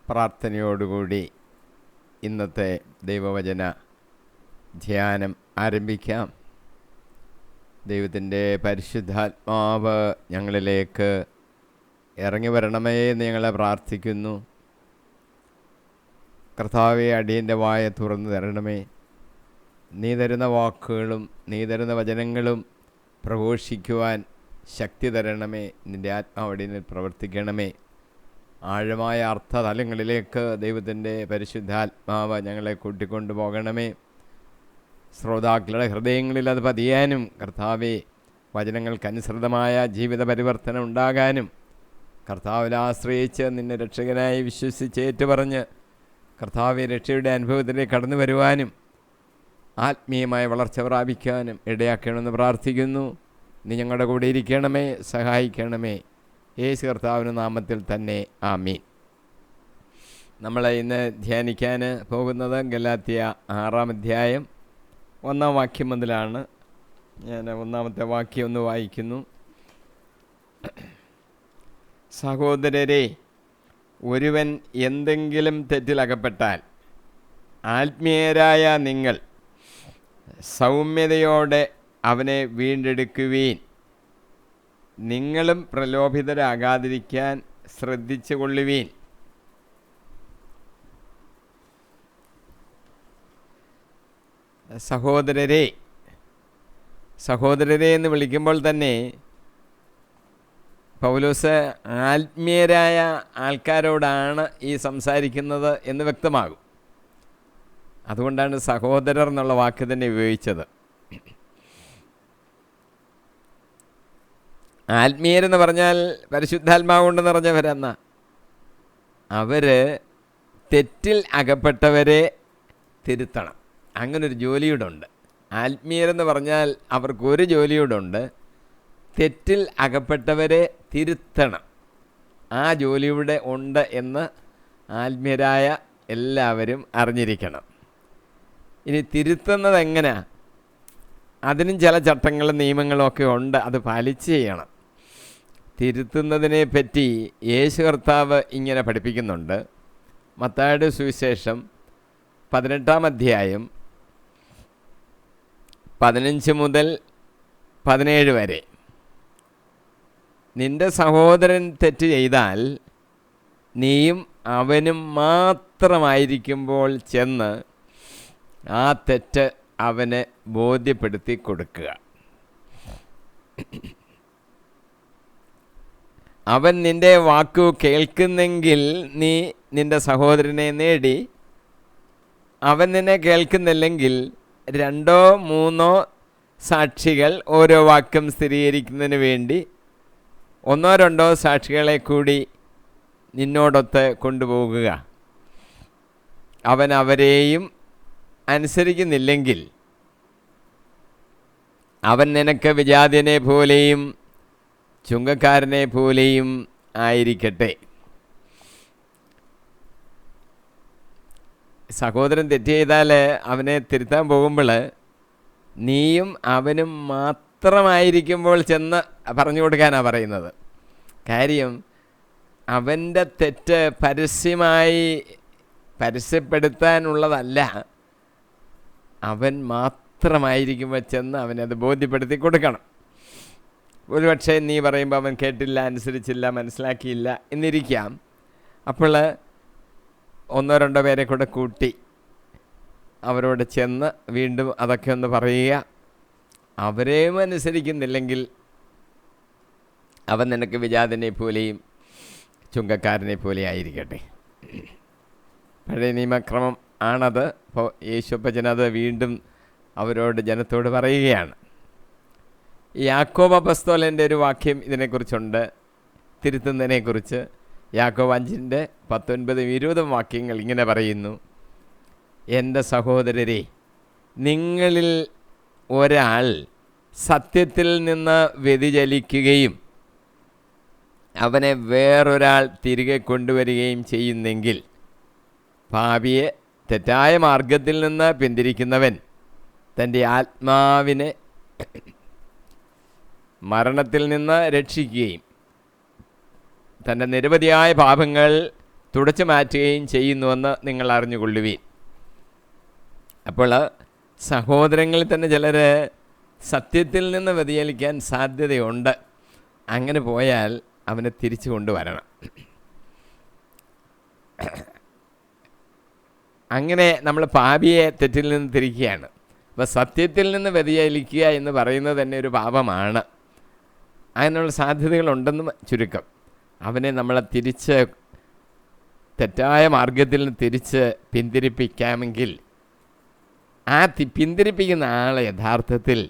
പ്രാർത്ഥനയോടുകൂടി ഇന്നത്തെ ദൈവവചന ധ്യാനം ആരംഭിക്കാം. ദൈവത്തിൻ്റെ പരിശുദ്ധാത്മാവ് ഞങ്ങളിലേക്ക് ഇറങ്ങി വരണമേ എന്ന് ഞങ്ങളെ പ്രാർത്ഥിക്കുന്നു. കർത്താവെ, അടിയൻ്റെ വായ തുറന്നു തരണമേ. നീ തരുന്ന വാക്കുകളും നീ തരുന്ന വചനങ്ങളും പ്രഘോഷിക്കുവാൻ ശക്തി തരണമേ. നിൻ്റെ ആത്മാവ് അടിയനിൽ പ്രവർത്തിക്കണമേ. ആഴമായ അർത്ഥതലങ്ങളിലേക്ക് ദൈവത്തിൻ്റെ പരിശുദ്ധാത്മാവ് ഞങ്ങളെ കൂട്ടിക്കൊണ്ടു പോകണമേ. ശ്രോതാക്കളുടെ ഹൃദയങ്ങളിൽ അത് പതിയാനും കർത്താവെ, വചനങ്ങൾക്കനുസൃതമായ ജീവിത പരിവർത്തനം ഉണ്ടാകാനും കർത്താവിൽ ആശ്രയിച്ച് നിന്നെ രക്ഷകനായി വിശ്വസിച്ച് ഏറ്റുപറഞ്ഞ് കർത്താവെ രക്ഷയുടെ അനുഭവത്തിലേക്ക് കടന്നു വരുവാനും ആത്മീയമായ വളർച്ച പ്രാപിക്കാനും ഇടയാക്കണമെന്ന് പ്രാർത്ഥിക്കുന്നു. നീ ഞങ്ങളുടെ കൂടെ ഇരിക്കണമേ, സഹായിക്കണമേ. യേശു കർത്താവിൻ്റെ നാമത്തിൽ തന്നെ ആമീൻ. നമ്മൾ ഇന്ന് ധ്യാനിക്കാൻ പോകുന്നത് ഗലാത്യ 6-ാം അധ്യായം 1-ാം വാക്യം മുതലാണ്. ഞാൻ 1-ാമത്തെ വാക്യം ഒന്ന് വായിക്കുന്നു. സഹോദരരെ, ഒരുവൻ എന്തെങ്കിലും തെറ്റിലകപ്പെട്ടാൽ ആത്മീയരായ നിങ്ങൾ സൗമ്യതയോടെ അവനെ വീണ്ടെടുക്കുവീൻ. നിങ്ങളും പ്രലോഭിതരാകാതിരിക്കാൻ ശ്രദ്ധിച്ചു കൊള്ളുവീൻ. സഹോദരരെ, സഹോദരരെ എന്ന് വിളിക്കുമ്പോൾ തന്നെ പൗലോസ് ആത്മീയരായ ആൾക്കാരോടാണ് ഈ സംസാരിക്കുന്നത് എന്ന് വ്യക്തമാകും. അതുകൊണ്ടാണ് സഹോദരർ എന്നുള്ള വാക്ക് തന്നെ ഉപയോഗിച്ചത്. ആത്മീയരെന്ന് പറഞ്ഞാൽ പരിശുദ്ധാത്മാവ് കൊണ്ട് നിറഞ്ഞവരെന്ന അവർ തെറ്റിൽ അകപ്പെട്ടവരെ തിരുത്തണം. അങ്ങനൊരു ജോലിയൂടുണ്ട്. ആത്മീയരെന്ന് പറഞ്ഞാൽ അവർക്കൊരു ജോലിയൂടുണ്ട്. തെറ്റിൽ അകപ്പെട്ടവരെ തിരുത്തണം. ആ ജോലിയുടെ ഉണ്ട് എന്ന് ആത്മീയരായ എല്ലാവരും അറിഞ്ഞിരിക്കണം. ഇനി തിരുത്തുന്നത് എങ്ങനെയാണ്? അതിനും ചില ചട്ടങ്ങളും നിയമങ്ങളും ഒക്കെ ഉണ്ട്. അത് പാലിച്ച് ചെയ്യണം. തിരുത്തുന്നതിനെ പറ്റി യേശു കർത്താവ് ഇങ്ങനെ പഠിപ്പിക്കുന്നുണ്ട്. മത്തായിയുടെ സുവിശേഷം 18-ാം അധ്യായം 15 മുതൽ 17 വരെ. നിന്റെ സഹോദരൻ തെറ്റ് ചെയ്താൽ നീയും അവനും മാത്രമായിരിക്കുമ്പോൾ ചെന്ന് ആ തെറ്റ് അവന് ബോധ്യപ്പെടുത്തി കൊടുക്കുക. അവൻ നിന്റെ വാക്കു കേൾക്കുന്നെങ്കിൽ നീ നിന്റെ സഹോദരനെ നേടി. അവൻ നിന്നെ കേൾക്കുന്നില്ലെങ്കിൽ 2-3 സാക്ഷികൾ ഓരോ വാക്കും സ്ഥിരീകരിക്കുന്നതിന് വേണ്ടി 1-2 സാക്ഷികളെ കൂടി നിന്നോടൊത്ത് കൊണ്ടുപോകുക. അവൻ അവരെയും അനുസരിക്കുന്നില്ലെങ്കിൽ അവൻ നിനക്ക് വിജാതിയനെ പോലെയും ചുങ്കക്കാരനെ പോലെയും ആയിരിക്കട്ടെ. സഹോദരൻ തെറ്റ് ചെയ്താൽ അവനെ തിരുത്താൻ പോകുമ്പോൾ നീയും അവനും മാത്രമായിരിക്കുമ്പോൾ ചെന്ന് പറഞ്ഞു കൊടുക്കാനാണ് പറയുന്നത്. കാര്യം അവൻ്റെ തെറ്റ് പരസ്യപ്പെടുത്താനുള്ളതല്ല. അവൻ മാത്രമായിരിക്കുമ്പോൾ ചെന്ന് അവനത് ബോധ്യപ്പെടുത്തി കൊടുക്കണം. ഒരുപക്ഷെ നീ പറയുമ്പോൾ അവൻ കേട്ടില്ല, അനുസരിച്ചില്ല, മനസ്സിലാക്കിയില്ല എന്നിരിക്കാം. അപ്പോൾ 1-2 പേരെ കൂടെ കൂട്ടി അവരോട് ചെന്ന് വീണ്ടും അതൊക്കെ ഒന്ന് പറയുക. അവരെയും അനുസരിക്കുന്നില്ലെങ്കിൽ അവൻ നിനക്ക് വിജാതനെ പോലെയും ചുങ്കക്കാരനെ പോലെ ആയിരിക്കട്ടെ. പഴയ നിയമക്രമം ആണത്. അപ്പോൾ യേശുപ്പച്ചൻ അത് വീണ്ടും അവരോട് ജനത്തോട് പറയുകയാണ്. യാക്കോബ് അപ്പോസ്തലൻ്റെ ഒരു വാക്യം ഇതിനെക്കുറിച്ചുണ്ട്, തിരുത്തുന്നതിനെക്കുറിച്ച്. യാക്കോബ് 5:19-20 വാക്യങ്ങൾ ഇങ്ങനെ പറയുന്നു. എൻ്റെ സഹോദരരെ, നിങ്ങളിൽ ഒരാൾ സത്യത്തിൽ നിന്ന് വ്യതിചലിക്കുകയും അവനെ വേറൊരാൾ തിരികെ കൊണ്ടുവരികയും ചെയ്യുന്നെങ്കിൽ പാപിയെ തെറ്റായ മാർഗത്തിൽ നിന്ന് പിന്തിരിക്കുന്നവൻ തൻ്റെ ആത്മാവിനെ മരണത്തിൽ നിന്ന് രക്ഷിക്കുകയും തൻ്റെ നിരവധിയായ പാപങ്ങൾ തുടച്ചു മാറ്റുകയും ചെയ്യുന്നുവെന്ന് നിങ്ങൾ അറിഞ്ഞുകൊള്ളുവീൻ. അപ്പോൾ സഹോദരങ്ങളിൽ തന്നെ ചിലർ സത്യത്തിൽ നിന്ന് വ്യതിചലിക്കാൻ സാധ്യതയുണ്ട്. അങ്ങനെ പോയാൽ അവനെ തിരിച്ചു കൊണ്ടുവരണം. അങ്ങനെ നമ്മൾ പാപിയെ തെറ്റിൽ നിന്ന് തിരിക്കുകയാണ്. അപ്പോൾ സത്യത്തിൽ നിന്ന് വ്യതിചലിക്കുക എന്ന് പറയുന്നത് തന്നെ ഒരു പാപമാണ്. അതിനുള്ള സാധ്യതകളുണ്ടെന്ന് ചുരുക്കം. അവനെ നമ്മളെ തിരിച്ച് തെറ്റായ മാർഗത്തിൽ നിന്ന് തിരിച്ച് പിന്തിരിപ്പിക്കാമെങ്കിൽ ആ പിന്തിരിപ്പിക്കുന്ന ആളെ യഥാർത്ഥത്തിൽ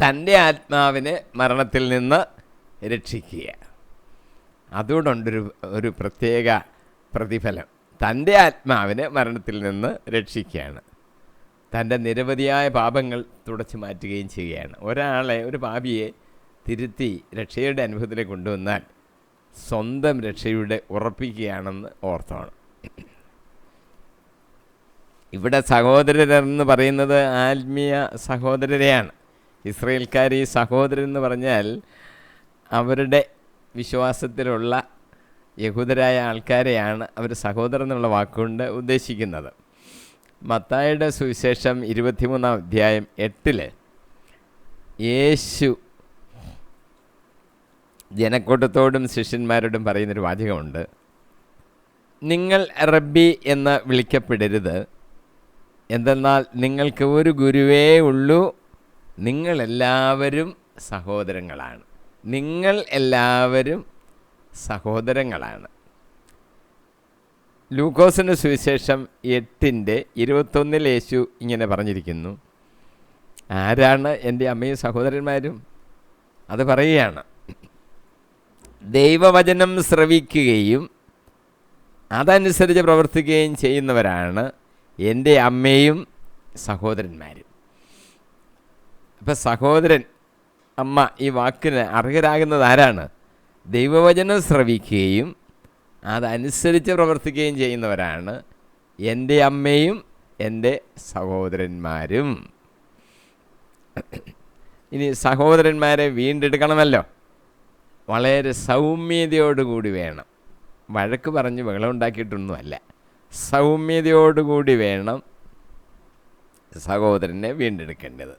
തൻ്റെ ആത്മാവിനെ മരണത്തിൽ നിന്ന് രക്ഷിക്കുക. അതുകൊണ്ടൊരു ഒരു പ്രത്യേക പ്രതിഫലം. തൻ്റെ ആത്മാവിനെ മരണത്തിൽ നിന്ന് രക്ഷിക്കുകയാണ്. തൻ്റെ നിരവധിയായ പാപങ്ങൾ തുടച്ചു മാറ്റുകയും ചെയ്യുകയാണ്. ഒരു പാപിയെ തിരുത്തി രക്ഷയുടെ അനുഭവത്തിലേക്ക് കൊണ്ടുവന്നാൽ സ്വന്തം രക്ഷയുടെ ഉറപ്പിക്കുകയാണെന്ന് ഓർത്തോണം. ഇവിടെ സഹോദരരെന്ന് പറയുന്നത് ആത്മീയ സഹോദരരെയാണ്. ഇസ്രായേൽക്കാർ ഈ സഹോദരരെന്ന് പറഞ്ഞാൽ അവരുടെ വിശ്വാസത്തിലുള്ള യഹൂദരായ ആൾക്കാരെയാണ് അവർ സഹോദരൻ എന്നുള്ള വാക്കുകൊണ്ട് ഉദ്ദേശിക്കുന്നത്. മത്തായിയുടെ സുവിശേഷം 23-ാം അധ്യായം 8 യേശു ജനക്കൂട്ടത്തോടും ശിഷ്യന്മാരോടും പറയുന്നൊരു വാചകമുണ്ട്. നിങ്ങൾ റബ്ബി എന്ന് വിളിക്കപ്പെടരുത്, എന്തെന്നാൽ നിങ്ങൾക്ക് ഒരു ഗുരുവേ ഉള്ളൂ, നിങ്ങളെല്ലാവരും സഹോദരങ്ങളാണ്. നിങ്ങൾ എല്ലാവരും സഹോദരങ്ങളാണ്. ലൂക്കോസിൻ്റെ സുവിശേഷം 8:21 യേശു ഇങ്ങനെ പറഞ്ഞിരിക്കുന്നു. ആരാണ് എൻ്റെ അമ്മയും സഹോദരന്മാരും? അത് പറയുകയാണ്, ദൈവവചനം ശ്രവിക്കുകയും അതനുസരിച്ച് പ്രവർത്തിക്കുകയും ചെയ്യുന്നവരാണ് എൻ്റെ അമ്മയും സഹോദരന്മാരും. അപ്പം സഹോദരൻ, അമ്മ, ഈ വാക്കിന് അർഹരാകുന്നത് ആരാണ്? ദൈവവചനം ശ്രവിക്കുകയും അതനുസരിച്ച് പ്രവർത്തിക്കുകയും ചെയ്യുന്നവരാണ് എൻ്റെ അമ്മയും എൻ്റെ സഹോദരന്മാരും. ഇനി സഹോദരന്മാരെ വീണ്ടെടുക്കണമല്ലോ. വളരെ സൗമ്യതയോടുകൂടി വേണം. വഴക്ക് പറഞ്ഞ് ബഹളമുണ്ടാക്കിയിട്ടൊന്നുമല്ല. സൗമ്യതയോടുകൂടി വേണം സഹോദരനെ വീണ്ടെടുക്കേണ്ടത്.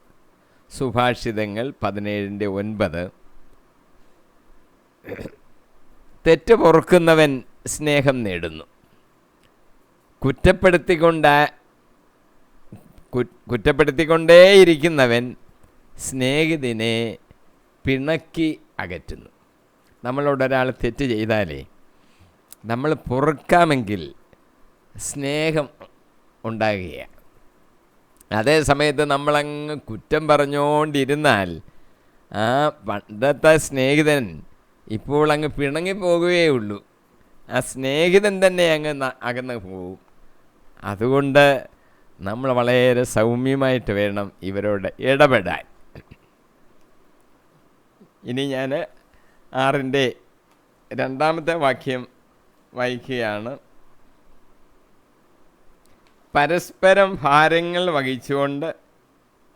സുഭാഷിതങ്ങൾ 17:9 തെറ്റ് പൊറുക്കുന്നവൻ സ്നേഹം നേടുന്നു, കുറ്റപ്പെടുത്തിക്കൊണ്ടേയിരിക്കുന്നവൻ സ്നേഹിതനെ പിണക്കി അകറ്റുന്നു. നമ്മളോടൊരാൾ തെറ്റ് ചെയ്താലേ നമ്മൾ പൊറുക്കാമെങ്കിൽ സ്നേഹം ഉണ്ടാകുകയാണ്. അതേ സമയത്ത് നമ്മളങ്ങ് കുറ്റം പറഞ്ഞുകൊണ്ടിരുന്നാൽ ആ പണ്ടത്തെ സ്നേഹിതൻ ഇപ്പോൾ അങ്ങ് പിണങ്ങിപ്പോകുകയേ ഉള്ളൂ. ആ സ്നേഹിതൻ തന്നെ അങ്ങ് അകന്ന് പോകും. അതുകൊണ്ട് നമ്മൾ വളരെ സൗമ്യമായിട്ട് വേണം ഇവരോട് ഇടപെടാൻ. ഇനി ഞാൻ 6-ാമത്തെ വാക്യം വായിക്കുകയാണ്. പരസ്പരം ഭാരങ്ങൾ വഹിച്ചുകൊണ്ട്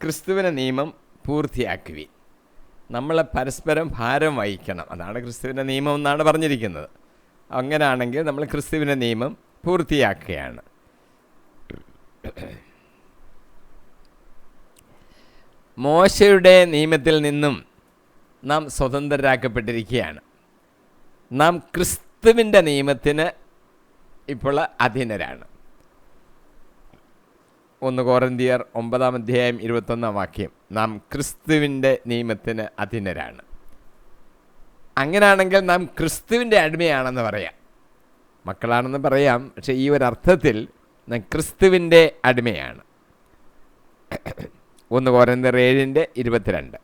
ക്രിസ്തുവിൻ്റെ നിയമം പൂർത്തിയാക്കുവിൻ. നമ്മൾ പരസ്പരം ഭാരം വഹിക്കണം. അതാണ് ക്രിസ്തുവിൻ്റെ നിയമം എന്നാണ് പറഞ്ഞിരിക്കുന്നത്. അങ്ങനെയാണെങ്കിൽ നമ്മൾ ക്രിസ്തുവിൻ്റെ നിയമം പൂർത്തിയാക്കുകയാണ്. മോശയുടെ നിയമത്തിൽ നിന്നും നാം സ്വതന്ത്രരാക്കപ്പെട്ടിരിക്കുകയാണ്. നാം ക്രിസ്തുവിൻ്റെ നിയമത്തിന് ഇപ്പോൾ അധീനരാണ്. 1 കൊരിന്ത്യർ 9-ാം അധ്യായം 21-ാം വാക്യം, നാം ക്രിസ്തുവിൻ്റെ നിയമത്തിന് അധീനരാണ്. അങ്ങനെയാണെങ്കിൽ നാം ക്രിസ്തുവിൻ്റെ അടിമയാണെന്ന് പറയാം. മക്കളാണെന്ന് പറയാം, പക്ഷേ ഈ ഒരു അർത്ഥത്തിൽ നാം ക്രിസ്തുവിൻ്റെ അടിമയാണ്. 1 കൊരിന്ത്യർ 7:22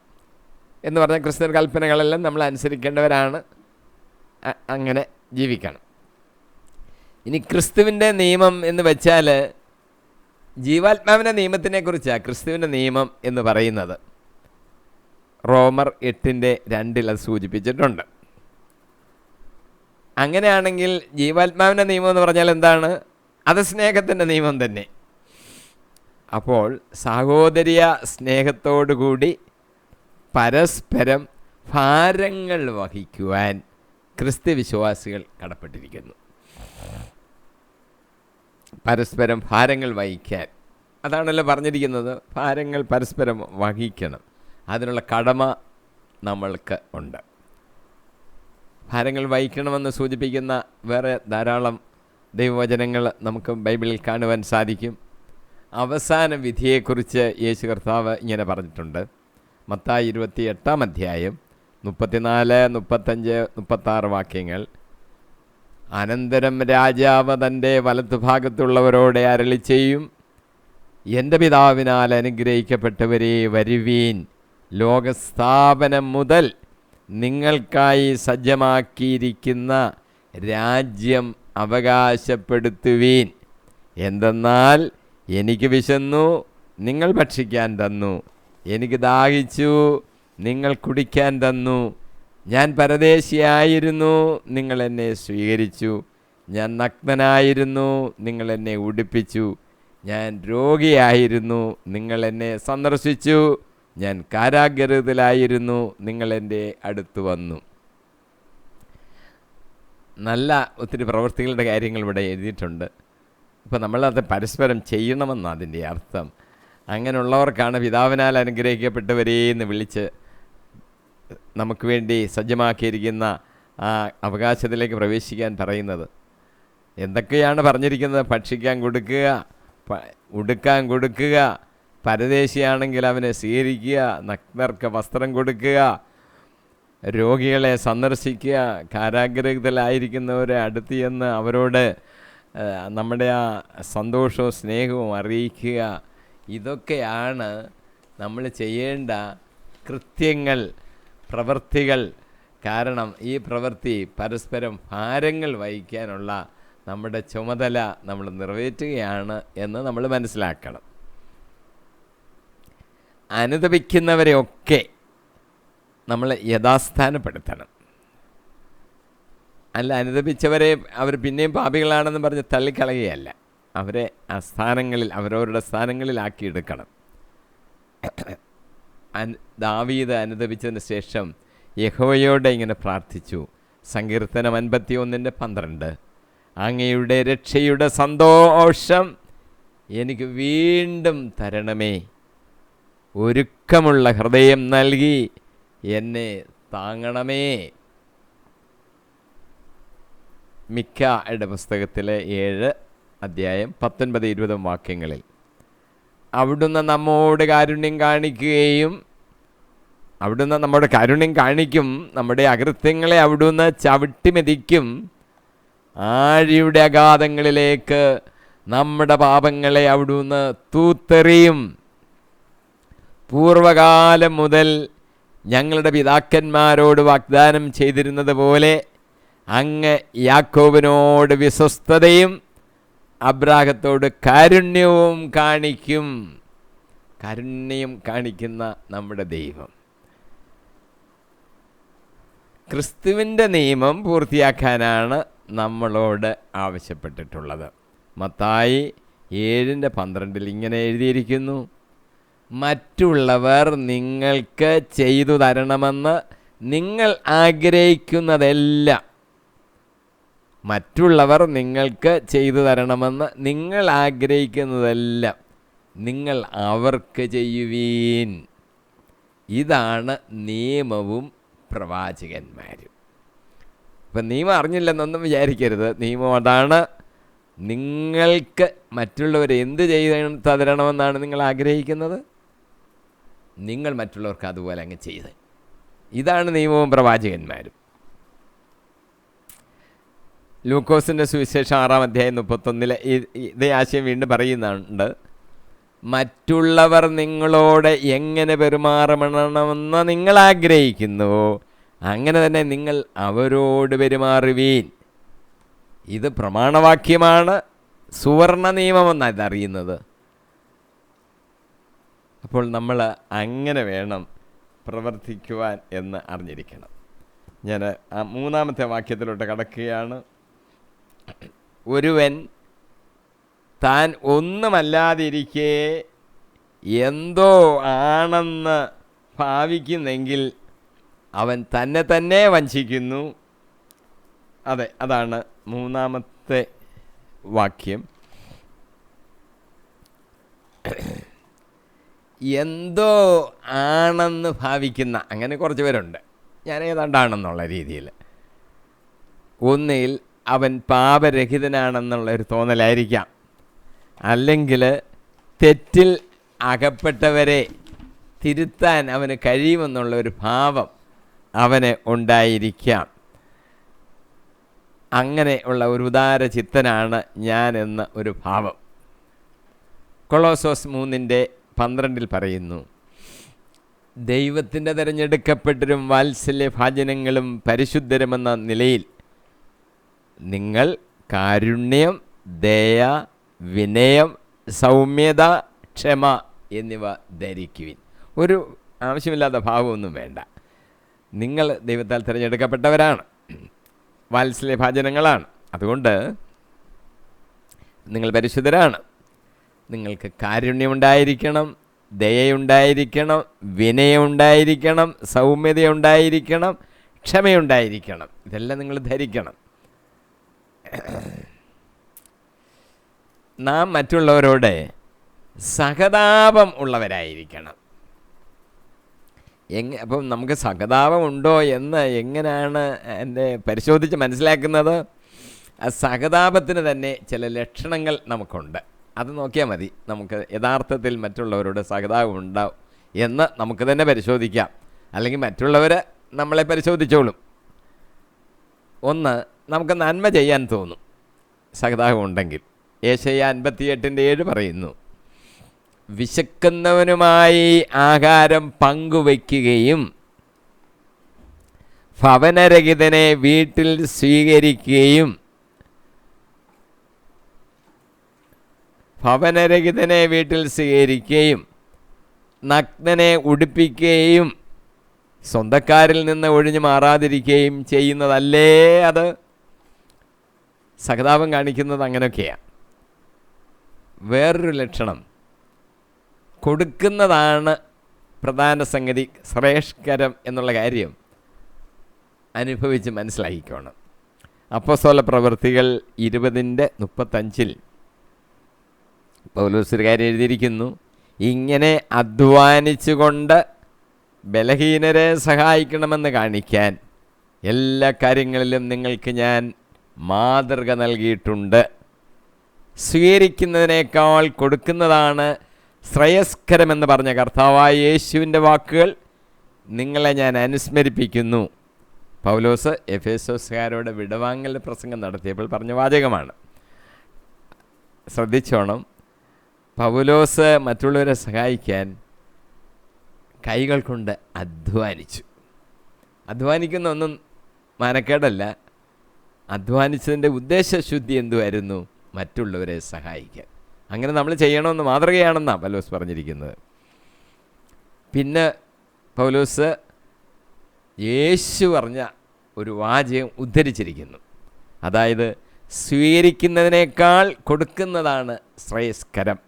എന്ന് പറഞ്ഞാൽ ക്രിസ്ത്യൻ കൽപ്പനകളെല്ലാം നമ്മൾ അനുസരിക്കേണ്ടവരാണ്, അങ്ങനെ ജീവിക്കണം. ഇനി ക്രിസ്തുവിൻ്റെ നിയമം എന്ന് വെച്ചാൽ ജീവാത്മാവിൻ്റെ നിയമത്തിനെക്കുറിച്ചാണ് ക്രിസ്തുവിൻ്റെ നിയമം എന്ന് പറയുന്നത്. റോമർ 8:2 അത് സൂചിപ്പിച്ചിട്ടുണ്ട്. അങ്ങനെയാണെങ്കിൽ ജീവാത്മാവിൻ്റെ നിയമം എന്ന് പറഞ്ഞാൽ എന്താണ്? അത് സ്നേഹത്തിൻ്റെ നിയമം തന്നെ. അപ്പോൾ സഹോദര്യ സ്നേഹത്തോടുകൂടി പരസ്പരം ഭാരങ്ങൾ വഹിക്കുവാൻ ക്രിസ്തു വിശ്വാസികൾ കടപ്പെട്ടിരിക്കുന്നു. പരസ്പരം ഭാരങ്ങൾ വഹിക്കാൻ. അതാണല്ലോ പറഞ്ഞിരിക്കുന്നത്, ഭാരങ്ങൾ പരസ്പരം വഹിക്കണം. അതിനുള്ള കടമ നമ്മൾക്ക് ഉണ്ട്. ഭാരങ്ങൾ വഹിക്കണമെന്ന് സൂചിപ്പിക്കുന്ന വേറെ ധാരാളം ദൈവവചനങ്ങൾ നമുക്ക് ബൈബിളിൽ കാണുവാൻ സാധിക്കും. അവസാന വിധിയെക്കുറിച്ച് യേശു കർത്താവ് ഇങ്ങനെ പറഞ്ഞിട്ടുണ്ട്. മത്തായി 28 അധ്യായം 34, 35, 36 വാക്യങ്ങൾ. അനന്തരം രാജാവ് തൻ്റെ വലത്തുഭാഗത്തുള്ളവരോട് അരുളി ചെയ്യും, എൻ്റെ പിതാവിനാൽ അനുഗ്രഹിക്കപ്പെട്ടവരെ വരുവീൻ, ലോകസ്ഥാപനം മുതൽ നിങ്ങൾക്കായി സജ്ജമാക്കിയിരിക്കുന്ന രാജ്യം അവകാശപ്പെടുത്തുവീൻ. എന്തെന്നാൽ എനിക്ക് വിശന്നു, നിങ്ങൾ ഭക്ഷിക്കാൻ തന്നു. എനിക്ക് ദാഹിച്ചു, നിങ്ങൾ കുടിക്കാൻ തന്നു. ഞാൻ പരദേശിയായിരുന്നു, നിങ്ങൾ എന്നെ സ്വീകരിച്ചു. ഞാൻ നഗ്നനായിരുന്നു, നിങ്ങൾ എന്നെ ഉടുപ്പിച്ചു. ഞാൻ രോഗിയായിരുന്നു, നിങ്ങൾ എന്നെ സന്ദർശിച്ചു. ഞാൻ കാരാഗൃഹത്തിലായിരുന്നു, നിങ്ങൾ എൻ്റെ അടുത്ത് വന്നു. നല്ല ഒത്തിരി പ്രവൃത്തികളുടെ കാര്യങ്ങൾ ഇവിടെ എഴുതിയിട്ടുണ്ട്. ഇപ്പോൾ നമ്മളത് പരസ്പരം ചെയ്യണമെന്നാണ് അതിൻ്റെ അർത്ഥം. അങ്ങനെയുള്ളവർക്കാണ് പിതാവിനാൽ അനുഗ്രഹിക്കപ്പെട്ടവരേ എന്ന് വിളിച്ച് നമുക്ക് വേണ്ടി സജ്ജമാക്കിയിരിക്കുന്ന ആ അവകാശത്തിലേക്ക് പ്രവേശിക്കാൻ പറയുന്നത്. എന്തൊക്കെയാണ് പറഞ്ഞിരിക്കുന്നത്? ഭക്ഷിക്കാൻ കൊടുക്കുക, ഉടുക്കാൻ കൊടുക്കുക, പരദേശിയാണെങ്കിൽ അവനെ സ്വീകരിക്കുക, നഗ്നർക്ക് വസ്ത്രം കൊടുക്കുക, രോഗികളെ സന്ദർശിക്കുക, കാരാഗൃഹത്തിലായിരിക്കുന്നവരെ അടുത്ത് ചെന്ന് അവരോട് നമ്മുടെ ആ സന്തോഷവും സ്നേഹവും അറിയിക്കുക. ഇതൊക്കെയാണ് നമ്മൾ ചെയ്യേണ്ട കൃത്യങ്ങൾ, പ്രവൃത്തികൾ. കാരണം ഈ പ്രവൃത്തി പരസ്പരം ഭാരങ്ങൾ വഹിക്കാനുള്ള നമ്മുടെ ചുമതല നമ്മൾ നിറവേറ്റുകയാണ് എന്ന് നമ്മൾ മനസ്സിലാക്കണം. അനുതപിക്കുന്നവരെയൊക്കെ നമ്മൾ യഥാസ്ഥാനപ്പെടുത്തണം. അല്ല, അനുതപിച്ചവരെ അവർ പിന്നെയും പാപികളാണെന്ന് പറഞ്ഞ് തള്ളിക്കളയുകയല്ല. അവരെ ആ സ്ഥാനങ്ങളിൽ, അവരവരുടെ സ്ഥാനങ്ങളിലാക്കിയെടുക്കണം. ദാവീദ് അനുതപിച്ചതിന് ശേഷം യഹോവയോട് ഇങ്ങനെ പ്രാർത്ഥിച്ചു. സങ്കീർത്തനം 51:12, അങ്ങയുടെ രക്ഷയുടെ സന്തോഷം എനിക്ക് വീണ്ടും തരണമേ, ഒരുക്കമുള്ള ഹൃദയം നൽകി എന്നെ താങ്ങണമേ. മിക്കയുടെ പുസ്തകത്തിലെ 7 അധ്യായം 19-20 വാക്യങ്ങളിൽ അവിടുന്ന് നമ്മോട് കാരുണ്യം കാണിക്കുകയും, അവിടുന്ന് നമ്മുടെ കാരുണ്യം കാണിക്കും, നമ്മുടെ അകൃത്യങ്ങളെ അവിടുന്ന് ചവിട്ടിമെതിക്കും, ആഴിയുടെ അഗാധങ്ങളിലേക്ക് നമ്മുടെ പാപങ്ങളെ അവിടുന്ന് തൂത്തെറിയും. പൂർവകാലം മുതൽ ഞങ്ങളുടെ പിതാക്കന്മാരോട് വാഗ്ദാനം ചെയ്തിരുന്നത് പോലെ അങ്ങ് യാക്കോബിനോട് വിശ്വസ്തതയും അബ്രാഹത്തോട് കാരുണ്യവും കാണിക്കും. കാരുണ്യം കാണിക്കുന്ന നമ്മുടെ ദൈവം. ക്രിസ്തുവിൻ്റെ നിയമം പൂർത്തിയാക്കാനാണ് നമ്മളോട് ആവശ്യപ്പെട്ടിട്ടുള്ളത്. മത്തായി 7:12 ഇങ്ങനെ എഴുതിയിരിക്കുന്നു, മറ്റുള്ളവർ നിങ്ങൾക്ക് ചെയ്തു തരണമെന്ന് നിങ്ങൾ ആഗ്രഹിക്കുന്നതെല്ലാം, മറ്റുള്ളവർ നിങ്ങൾക്ക് ചെയ്തു തരണമെന്ന് നിങ്ങൾ ആഗ്രഹിക്കുന്നതെല്ലാം നിങ്ങൾ അവർക്ക് ചെയ്യുവീൻ. ഇതാണ് നിയമവും പ്രവാചകന്മാരും. ഇപ്പം നിയമം അറിഞ്ഞില്ലെന്നൊന്നും വിചാരിക്കരുത്. നിയമം അതാണ്. നിങ്ങൾക്ക് മറ്റുള്ളവർ എന്ത് ചെയ്ത് തരണമെന്നാണ് നിങ്ങൾ ആഗ്രഹിക്കുന്നത്, നിങ്ങൾ മറ്റുള്ളവർക്ക് അതുപോലെ അങ്ങ് ചെയ്ത്. ഇതാണ് നിയമവും പ്രവാചകന്മാരും. ലൂക്കോസിൻ്റെ സുവിശേഷം 6 അധ്യായം 31 ഇതേ ആശയം വീണ്ടും പറയുന്നുണ്ട്. മറ്റുള്ളവർ നിങ്ങളോട് എങ്ങനെ പെരുമാറണമെന്ന് നിങ്ങൾ ആഗ്രഹിക്കുന്നുവോ അങ്ങനെ തന്നെ നിങ്ങൾ അവരോട് പെരുമാറുവീൻ. ഇത് പ്രമാണവാക്യമാണ്, സുവർണ നിയമമെന്നാണ് ഇതറിയുന്നത്. അപ്പോൾ നമ്മൾ അങ്ങനെ വേണം പ്രവർത്തിക്കുവാൻ എന്ന് അറിഞ്ഞിരിക്കണം. ഞാൻ ആ 3-ാമത്തെ വാക്യത്തിലോട്ട് കടക്കുകയാണ്. ഒരുവൻ താൻ ഒന്നുമല്ലാതിരിക്കെ എന്തോ ആണെന്ന് ഭാവിക്കുന്നെങ്കിൽ അവൻ തന്നെ തന്നെ വഞ്ചിക്കുന്നു. അതെ, അതാണ് 3-ാമത്തെ വാക്യം. എന്തോ ആണെന്ന് ഭാവിക്കുന്ന അങ്ങനെ കുറച്ച് പേരുണ്ട്. ഞാൻ ഏതാണ്ടാണെന്നുള്ള രീതിയിൽ. ഒന്നിൽ അവൻ പാപരഹിതനാണെന്നുള്ളൊരു തോന്നലായിരിക്കാം, അല്ലെങ്കിൽ തെറ്റിൽ അകപ്പെട്ടവരെ തിരുത്താൻ അവന് കഴിയുമെന്നുള്ളൊരു ഭാവം അവന് ഉണ്ടായിരിക്കാം. അങ്ങനെ ഉള്ള ഒരു ഉദാര ചിത്തനാണ് ഞാൻ എന്ന ഒരു ഭാവം. കൊളോസോസ് 3:12 പറയുന്നു, ദൈവത്തിൻ്റെ തിരഞ്ഞെടുക്കപ്പെട്ടവരും വാത്സല്യഭാജനങ്ങളും പരിശുദ്ധരുമെന്ന നിലയിൽ നിങ്ങൾ കാരുണ്യം, ദയ, വിനയം, സൗമ്യത, ക്ഷമ എന്നിവ ധരിക്കുവിൻ. ഒരു ആവശ്യമില്ലാത്ത ഭാവമൊന്നും വേണ്ട. നിങ്ങൾ ദൈവത്താൽ തിരഞ്ഞെടുക്കപ്പെട്ടവരാണ്, വാത്സല്യഭാജനങ്ങളാണ്. അതുകൊണ്ട് നിങ്ങൾ പരിശുദ്ധരാണ്. നിങ്ങൾക്ക് കാരുണ്യമുണ്ടായിരിക്കണം, ദയയുണ്ടായിരിക്കണം, വിനയമുണ്ടായിരിക്കണം, സൗമ്യതയുണ്ടായിരിക്കണം, ക്ഷമയുണ്ടായിരിക്കണം. ഇതെല്ലാം നിങ്ങൾ ധരിക്കണം. നാം മറ്റുള്ളവരോട് സഹതാപം ഉള്ളവരായിരിക്കണം. അപ്പം നമുക്ക് സഹതാപം ഉണ്ടോ എന്ന് എങ്ങനെയാണ് പരിശോധിച്ച് മനസ്സിലാക്കുന്നത്? ആ സഹതാപത്തിന് തന്നെ ചില ലക്ഷണങ്ങൾ നമുക്കുണ്ട്. അത് നോക്കിയാൽ മതി. നമുക്ക് യഥാർത്ഥത്തിൽ മറ്റുള്ളവരോട് സഹതാപം ഉണ്ടാവും എന്ന് നമുക്ക് തന്നെ പരിശോധിക്കാം. അല്ലെങ്കിൽ മറ്റുള്ളവർ നമ്മളെ പരിശോധിച്ചോളും. ഒന്ന്, നമുക്ക് നന്മ ചെയ്യാൻ തോന്നും സഹതാപം ഉണ്ടെങ്കിൽ. യെശയ്യാ 58:7 പറയുന്നു, വിശക്കുന്നവനുമായി ആഹാരം പങ്കുവയ്ക്കുകയും ഭവനരഹിതനെ വീട്ടിൽ സ്വീകരിക്കുകയും നഗ്നനെ ഉടുപ്പിക്കുകയും സ്വന്തക്കാരിൽ നിന്ന് ഒഴിഞ്ഞു മാറാതിരിക്കുകയും ചെയ്യുന്നതല്ലേ അത്? സഹതാപം കാണിക്കുന്നത് അങ്ങനെയൊക്കെയാണ്. വേറൊരു ലക്ഷണം, കൊടുക്കുന്നതാണ് പ്രധാന സംഗതി, ശ്രേഷ്ഠകരം എന്നുള്ള കാര്യം അനുഭവിച്ച് മനസ്സിലാക്കിക്കോണം. അപ്പോസ്തല പ്രവൃത്തികൾ 20:35 പൗലോസ് ഒരു കാര്യം എഴുതിയിരിക്കുന്നു, ഇങ്ങനെ അധ്വാനിച്ചുകൊണ്ട് ബലഹീനരെ സഹായിക്കണമെന്ന് കാണിക്കാൻ എല്ലാ കാര്യങ്ങളിലും നിങ്ങൾക്ക് ഞാൻ മാതൃക നൽകിയിട്ടുണ്ട്. സ്വീകരിക്കുന്നതിനേക്കാൾ കൊടുക്കുന്നതാണ് ശ്രേയസ്കരമെന്ന് പറഞ്ഞ കർത്താവായ യേശുവിൻ്റെ വാക്കുകൾ നിങ്ങളെ ഞാൻ അനുസ്മരിപ്പിക്കുന്നു. പൗലോസ് എഫേസോസുകാരോട് വിടവാങ്ങൽ പ്രസംഗം നടത്തിയപ്പോൾ പറഞ്ഞ വാചകമാണ്. ശ്രദ്ധിച്ചോണം. പൗലോസ് മറ്റുള്ളവരെ സഹായിക്കാൻ കൈകൾ കൊണ്ട് അധ്വാനിച്ചു. അധ്വാനിക്കുന്ന ഒന്നും മാനക്കേടല്ല. അധ്വാനിച്ചതിൻ്റെ ഉദ്ദേശശുദ്ധി എന്തുമായിരുന്നു? മറ്റുള്ളവരെ സഹായിക്കാൻ. അങ്ങനെ നമ്മൾ ചെയ്യണമെന്ന് മാതൃകയാണെന്നാണ് പൗലോസ് പറഞ്ഞിരിക്കുന്നത്. പിന്നെ പൗലോസ് യേശു പറഞ്ഞ ഒരു വാചകം ഉദ്ധരിച്ചിരിക്കുന്നു. അതായത്, സ്വീകരിക്കുന്നതിനേക്കാൾ കൊടുക്കുന്നതാണ് ശ്രേയസ്കരം.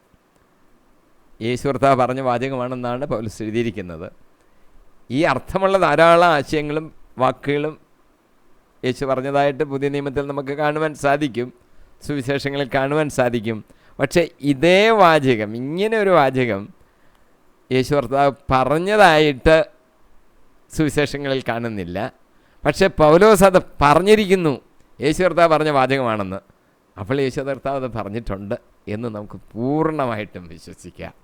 യേശു കർത്താവ് പറഞ്ഞ വാചകമാണെന്നാണ് പൗലോസ് എഴുതിയിരിക്കുന്നത്. ഈ അർത്ഥമുള്ള ധാരാളം ആശയങ്ങളും വാക്കുകളും യേശു പറഞ്ഞതായിട്ട് പുതിയ നിയമത്തിൽ നമുക്ക് കാണുവാൻ സാധിക്കും, സുവിശേഷങ്ങളിൽ കാണുവാൻ സാധിക്കും. പക്ഷേ ഇതേ വാചകം, ഇങ്ങനെ ഒരു വാചകം യേശു കർത്താവ് പറഞ്ഞതായിട്ട് സുവിശേഷങ്ങളിൽ കാണുന്നില്ല. പക്ഷേ പൗലോസ് അത് പറഞ്ഞിരിക്കുന്നു, യേശു കർത്താവ് പറഞ്ഞ വാചകമാണെന്ന്. അപ്പോൾ യേശു കർത്താവ് അത് പറഞ്ഞിട്ടുണ്ട് എന്ന് നമുക്ക് പൂർണ്ണമായിട്ടും വിശ്വസിക്കാം.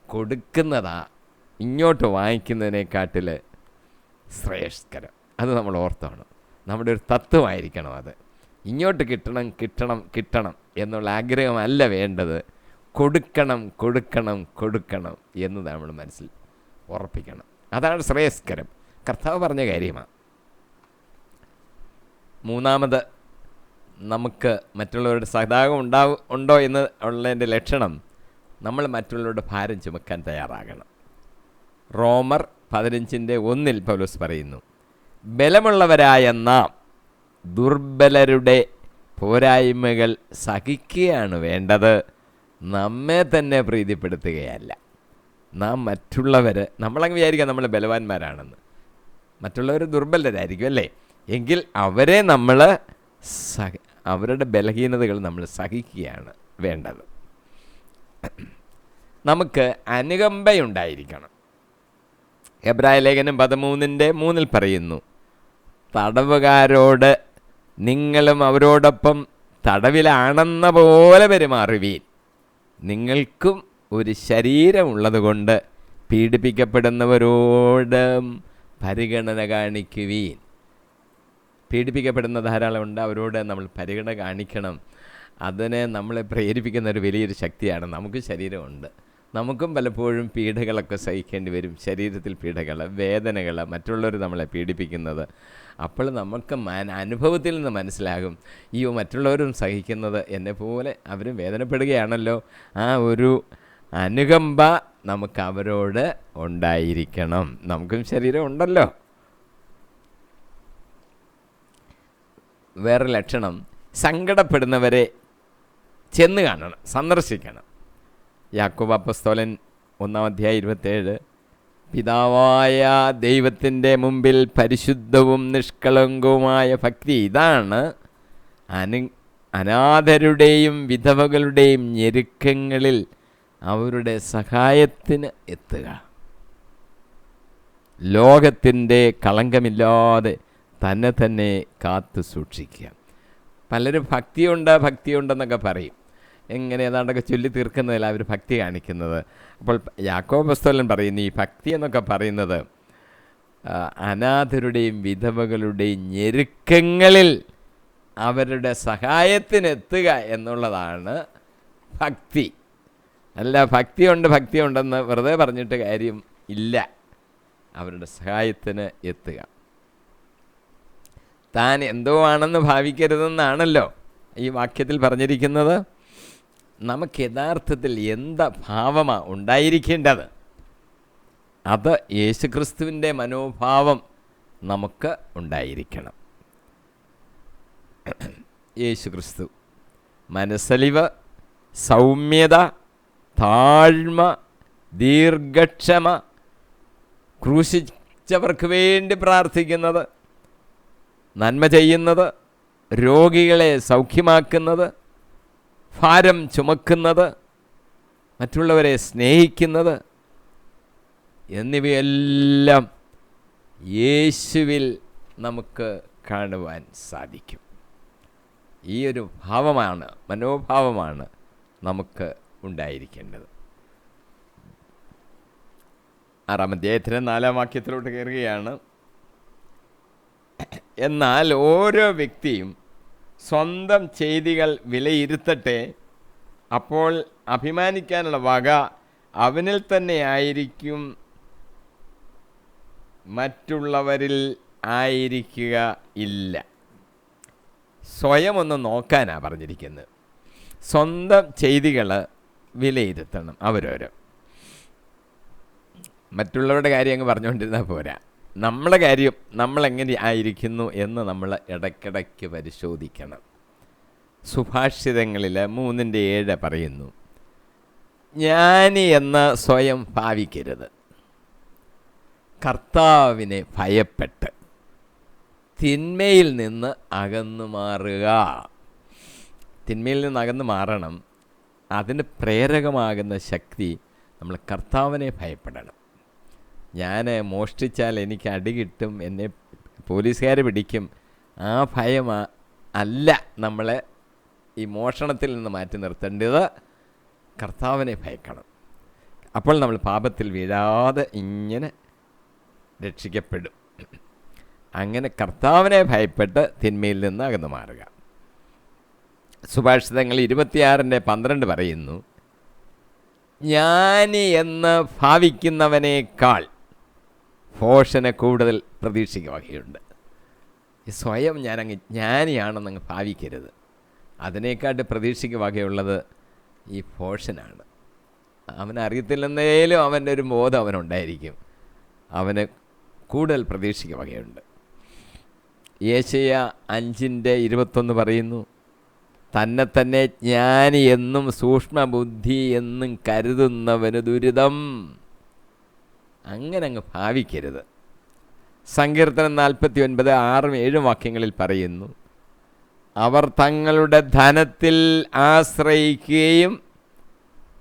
കൊടുക്കുന്നതാ ഇങ്ങോട്ട് വാങ്ങിക്കുന്നതിനെക്കാട്ടിൽ ശ്രേഷ്ഠകരം. അത് നമ്മൾ ഓർത്തോണം. നമ്മുടെ ഒരു തത്വമായിരിക്കണം അത്. ഇങ്ങോട്ട് കിട്ടണം കിട്ടണം കിട്ടണം എന്നുള്ള ആഗ്രഹമല്ല വേണ്ടത്. കൊടുക്കണം കൊടുക്കണം കൊടുക്കണം എന്ന് നമ്മൾ മനസ്സിൽ ഉറപ്പിക്കണം. അതാണ് ശ്രേയസ്കരം. കർത്താവ് പറഞ്ഞ കാര്യമാണ്. മൂന്നാമത്, നമുക്ക് മറ്റുള്ളവരുടെ സഹതാപം ഉണ്ടോ എന്ന് ഉള്ളതിൻ്റെ ലക്ഷണം, നമ്മൾ മറ്റുള്ളവരുടെ ഭാരം ചുമക്കാൻ തയ്യാറാകണം. റോമർ 15:1 പൗലോസ് പറയുന്നു, ബലമുള്ളവരായ നാം ദുർബലരുടെ പോരായ്മകൾ സഹിക്കുകയാണ് വേണ്ടത്, നമ്മെ തന്നെ പ്രീതിപ്പെടുത്തുകയല്ല. നാം നമ്മളങ്ങ് വിചാരിക്കാം നമ്മൾ ബലവാന്മാരാണെന്ന്. മറ്റുള്ളവർ ദുർബലരായിരിക്കും അല്ലേ? എങ്കിൽ അവരെ നമ്മൾ അവരുടെ ബലഹീനതകൾ നമ്മൾ സഹിക്കുകയാണ് വേണ്ടത്. നമുക്ക് അനുകമ്പയുണ്ടായിരിക്കണം. എബ്രായ ലേഖനം 13:3 പറയുന്നു, തടവുകാരോട് നിങ്ങളും അവരോടൊപ്പം തടവിലാണെന്ന പോലെ പെരുമാറുവീൻ. നിങ്ങൾക്കും ഒരു ശരീരമുള്ളതുകൊണ്ട് പീഡിപ്പിക്കപ്പെടുന്നവരോട് പരിഗണന കാണിക്കുവീൻ. പീഡിപ്പിക്കപ്പെടുന്ന ധാരാളമുണ്ട്, അവരോട് നമ്മൾ പരിഗണന കാണിക്കണം. അതിനെ നമ്മളെ പ്രേരിപ്പിക്കുന്ന ഒരു വലിയൊരു ശക്തിയാണ്. നമുക്ക് ശരീരമുണ്ട്, നമുക്കും പലപ്പോഴും പീഡകളൊക്കെ സഹിക്കേണ്ടി വരും. ശരീരത്തിൽ പീഡകൾ, വേദനകൾ, മറ്റുള്ളവർ നമ്മളെ പീഡിപ്പിക്കുന്നത്. അപ്പോൾ നമുക്ക് അനുഭവത്തിൽ നിന്ന് മനസ്സിലാകും, അയ്യോ മറ്റുള്ളവരും സഹിക്കുന്നത് എന്നെപ്പോലെ അവരും വേദനപ്പെടുകയാണല്ലോ. ആ ഒരു അനുകമ്പ നമുക്ക് അവരോട് ഉണ്ടായിരിക്കണം. നമുക്കും ശരീരം ഉണ്ടല്ലോ. വേറെ ലക്ഷണം, സങ്കടപ്പെടുന്നവരെ ചെന്ന് കാണണം, സന്ദർശിക്കണം. യാക്കോബ് അപ്പോസ്തലൻ 1:27, പിതാവായ ദൈവത്തിൻ്റെ മുമ്പിൽ പരിശുദ്ധവും നിഷ്കളങ്കവുമായ ഭക്തി ഇതാണ്, അനാഥരുടെയും വിധവകളുടെയും ഞെരുക്കങ്ങളിൽ അവരുടെ സഹായത്തിന് എത്തുക. ലോകത്തിൻ്റെ കളങ്കമില്ലാതെ തന്നെ കാത്തു സൂക്ഷിക്കുക. പലരും ഭക്തിയുണ്ടെന്നൊക്കെ പറയും. എങ്ങനെ ഏതാണ്ടൊക്കെ ചൊല്ലി തീർക്കുന്നതിൽ അവർ ഭക്തി കാണിക്കുന്നത്. അപ്പോൾ യാക്കോബ് അപ്പോസ്തലൻ പറയുന്നു, ഈ ഭക്തി എന്നൊക്കെ പറയുന്നത് അനാഥരുടെയും വിധവകളുടെയും ഞെരുക്കങ്ങളിൽ അവരുടെ സഹായത്തിനെത്തുക എന്നുള്ളതാണ് ഭക്തി. അല്ല ഭക്തിയുണ്ടെന്ന് വെറുതെ പറഞ്ഞിട്ട് കാര്യം ഇല്ല. അവരുടെ സഹായത്തിന് എത്തുക. താൻ എന്തോ ആണെന്ന് ഭാവിക്കരുതെന്നാണല്ലോ ഈ വാക്യത്തിൽ പറഞ്ഞിരിക്കുന്നത്. നമുക്ക് യഥാർത്ഥത്തിൽ എന്താ ഭാവമാണ് ഉണ്ടായിരിക്കേണ്ടത്? അത് യേശുക്രിസ്തുവിൻ്റെ മനോഭാവം നമുക്ക് ഉണ്ടായിരിക്കണം. യേശുക്രിസ്തു മനസ്സലിവ്, സൗമ്യത, താഴ്മ, ദീർഘക്ഷമ, ക്രൂശിച്ചവർക്ക് വേണ്ടി പ്രാർത്ഥിക്കുന്നത്, നന്മ ചെയ്യുന്നത്, രോഗികളെ സൗഖ്യമാക്കുന്നത്, ഭാരം ചുമക്കുന്നത്, മറ്റുള്ളവരെ സ്നേഹിക്കുന്നത് എന്നിവയെല്ലാം യേശുവിൽ നമുക്ക് കാണുവാൻ സാധിക്കും. ഈ ഒരു മനോഭാവമാണ് നമുക്ക് ഉണ്ടായിരിക്കേണ്ടത്. 6-ാം അധ്യായത്തിലെ 4-ാം വാക്യത്തിലോട്ട് കയറുകയാണ്. എന്നാൽ ഓരോ വ്യക്തിയും സ്വന്തം ചെയ്തികൾ വിലയിരുത്തട്ടെ, അപ്പോൾ അഭിമാനിക്കാനുള്ള വക അവനിൽ തന്നെ ആയിരിക്കും, മറ്റുള്ളവരിൽ ആയിരിക്കുക ഇല്ല. സ്വയം ഒന്ന് നോക്കാനാണ് പറഞ്ഞിരിക്കുന്നത്. സ്വന്തം ചെയ്തികൾ വിലയിരുത്തണം അവരോരോ. മറ്റുള്ളവരുടെ കാര്യം അങ്ങ് പറഞ്ഞുകൊണ്ടിരുന്നാൽ പോരാ. നമ്മുടെ കാര്യം നമ്മളെങ്ങനെ ആയിരിക്കുന്നു എന്ന് നമ്മൾ ഇടയ്ക്കിടയ്ക്ക് പരിശോധിക്കണം. സുഭാഷിതങ്ങളിൽ 3:7 പറയുന്നു, ജ്ഞാനി എന്ന് സ്വയം ഭാവിക്കരുത്, കർത്താവിനെ ഭയപ്പെട്ട് തിന്മയിൽ നിന്ന് അകന്നു മാറുക. തിന്മയിൽ നിന്ന് അകന്നു മാറണം. അതിന് പ്രേരകമാകുന്ന ശക്തി നമ്മൾ കർത്താവിനെ ഭയപ്പെടണം. ഞാൻ മോഷ്ടിച്ചാൽ എനിക്ക് അടി കിട്ടും, എന്നെ പോലീസുകാർ പിടിക്കും, ആ ഭയം അല്ല നമ്മളെ ഈ മോഷണത്തിൽ നിന്ന് മാറ്റി നിർത്തേണ്ടത്. കർത്താവിനെ ഭയക്കണം. അപ്പോൾ നമ്മൾ പാപത്തിൽ വീഴാതെ ഇങ്ങനെ രക്ഷിക്കപ്പെടും. അങ്ങനെ കർത്താവിനെ ഭയപ്പെട്ട് തിന്മയിൽ നിന്ന് അകന്നു മാറുക. സുഭാഷിതങ്ങൾ 26:12 പറയുന്നു, ജ്ഞാനി എന്ന് ഭാവിക്കുന്നവനേക്കാൾ ഭോഷന് കൂടുതൽ പ്രതീക്ഷിക്കുക വകയുണ്ട്. സ്വയം ഞാനങ്ങ് ജ്ഞാനിയാണെന്നങ്ങ് ഭാവിക്കരുത്. അതിനേക്കാട്ട് പ്രതീക്ഷിക്കുക വകയുള്ളത് ഈ ഭോഷനാണ്. അവനറിയത്തില്ലെന്നേലും അവൻ്റെ ഒരു ബോധം അവനുണ്ടായിരിക്കും. അവന് കൂടുതൽ പ്രതീക്ഷിക്കുക വകയുണ്ട്. യെശയ്യാ 5:21 പറയുന്നു, തന്നെ ജ്ഞാനി എന്നും സൂക്ഷ്മബുദ്ധി എന്നും കരുതുന്നവന് ദുരിതം. അങ്ങനെ അങ്ങ് ഭാവിക്കരുത്. സങ്കീർത്തനം 49:6-7 വാക്യങ്ങളിൽ പറയുന്നു, അവർ തങ്ങളുടെ ധനത്തിൽ ആശ്രയിക്കുകയും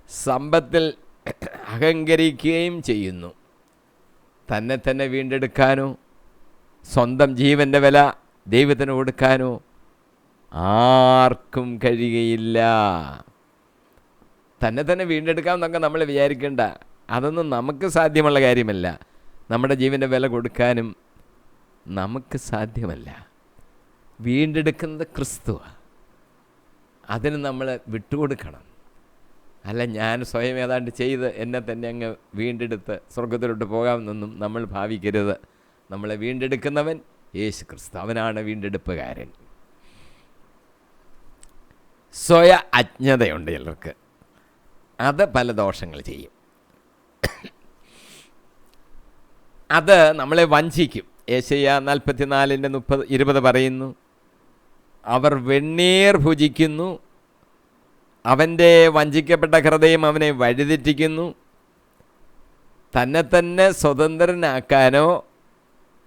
സമ്പത്തിൽ അഹങ്കരിക്കുകയും ചെയ്യുന്നു. തന്നെ തന്നെ വീണ്ടെടുക്കാനോ സ്വന്തം ജീവൻ്റെ വില ദൈവത്തിന് കൊടുക്കാനോ ആർക്കും കഴിയുകയില്ല. തന്നെ തന്നെ വീണ്ടെടുക്കാമെന്നൊക്കെ നമ്മൾ വിചാരിക്കേണ്ട, അതൊന്നും നമുക്ക് സാധ്യമുള്ള കാര്യമല്ല. നമ്മുടെ ജീവൻ്റെ വില കൊടുക്കാനും നമുക്ക് സാധ്യമല്ല. വീണ്ടെടുക്കുന്നത് ക്രിസ്തുവാണ്. അതിന് നമ്മൾ വിട്ടുകൊടുക്കണം. അല്ല, ഞാൻ സ്വയം ഏതാണ്ട് ചെയ്ത് എന്നെ തന്നെ അങ്ങ് വീണ്ടെടുത്ത് സ്വർഗത്തിലോട്ട് പോകാമെന്നൊന്നും നമ്മൾ ഭാവിക്കരുത്. നമ്മളെ വീണ്ടെടുക്കുന്നവൻ യേശു ക്രിസ്തു, അവനാണ് വീണ്ടെടുപ്പുകാരൻ. സ്വയ അജ്ഞതയുണ്ട് ചിലർക്ക്, അത് പല ദോഷങ്ങൾ ചെയ്യും. അത് നമ്മളെ വഞ്ചിക്കും. യെശയ്യാ 44:20 പറയുന്നു, അവർ വെണ്ണീർ ഭുജിക്കുന്നു, അവൻ്റെ വഞ്ചിക്കപ്പെട്ട ഹൃദയം അവനെ വഴിതെറ്റിക്കുന്നു. തന്നെ തന്നെ സ്വതന്ത്രനാക്കാനോ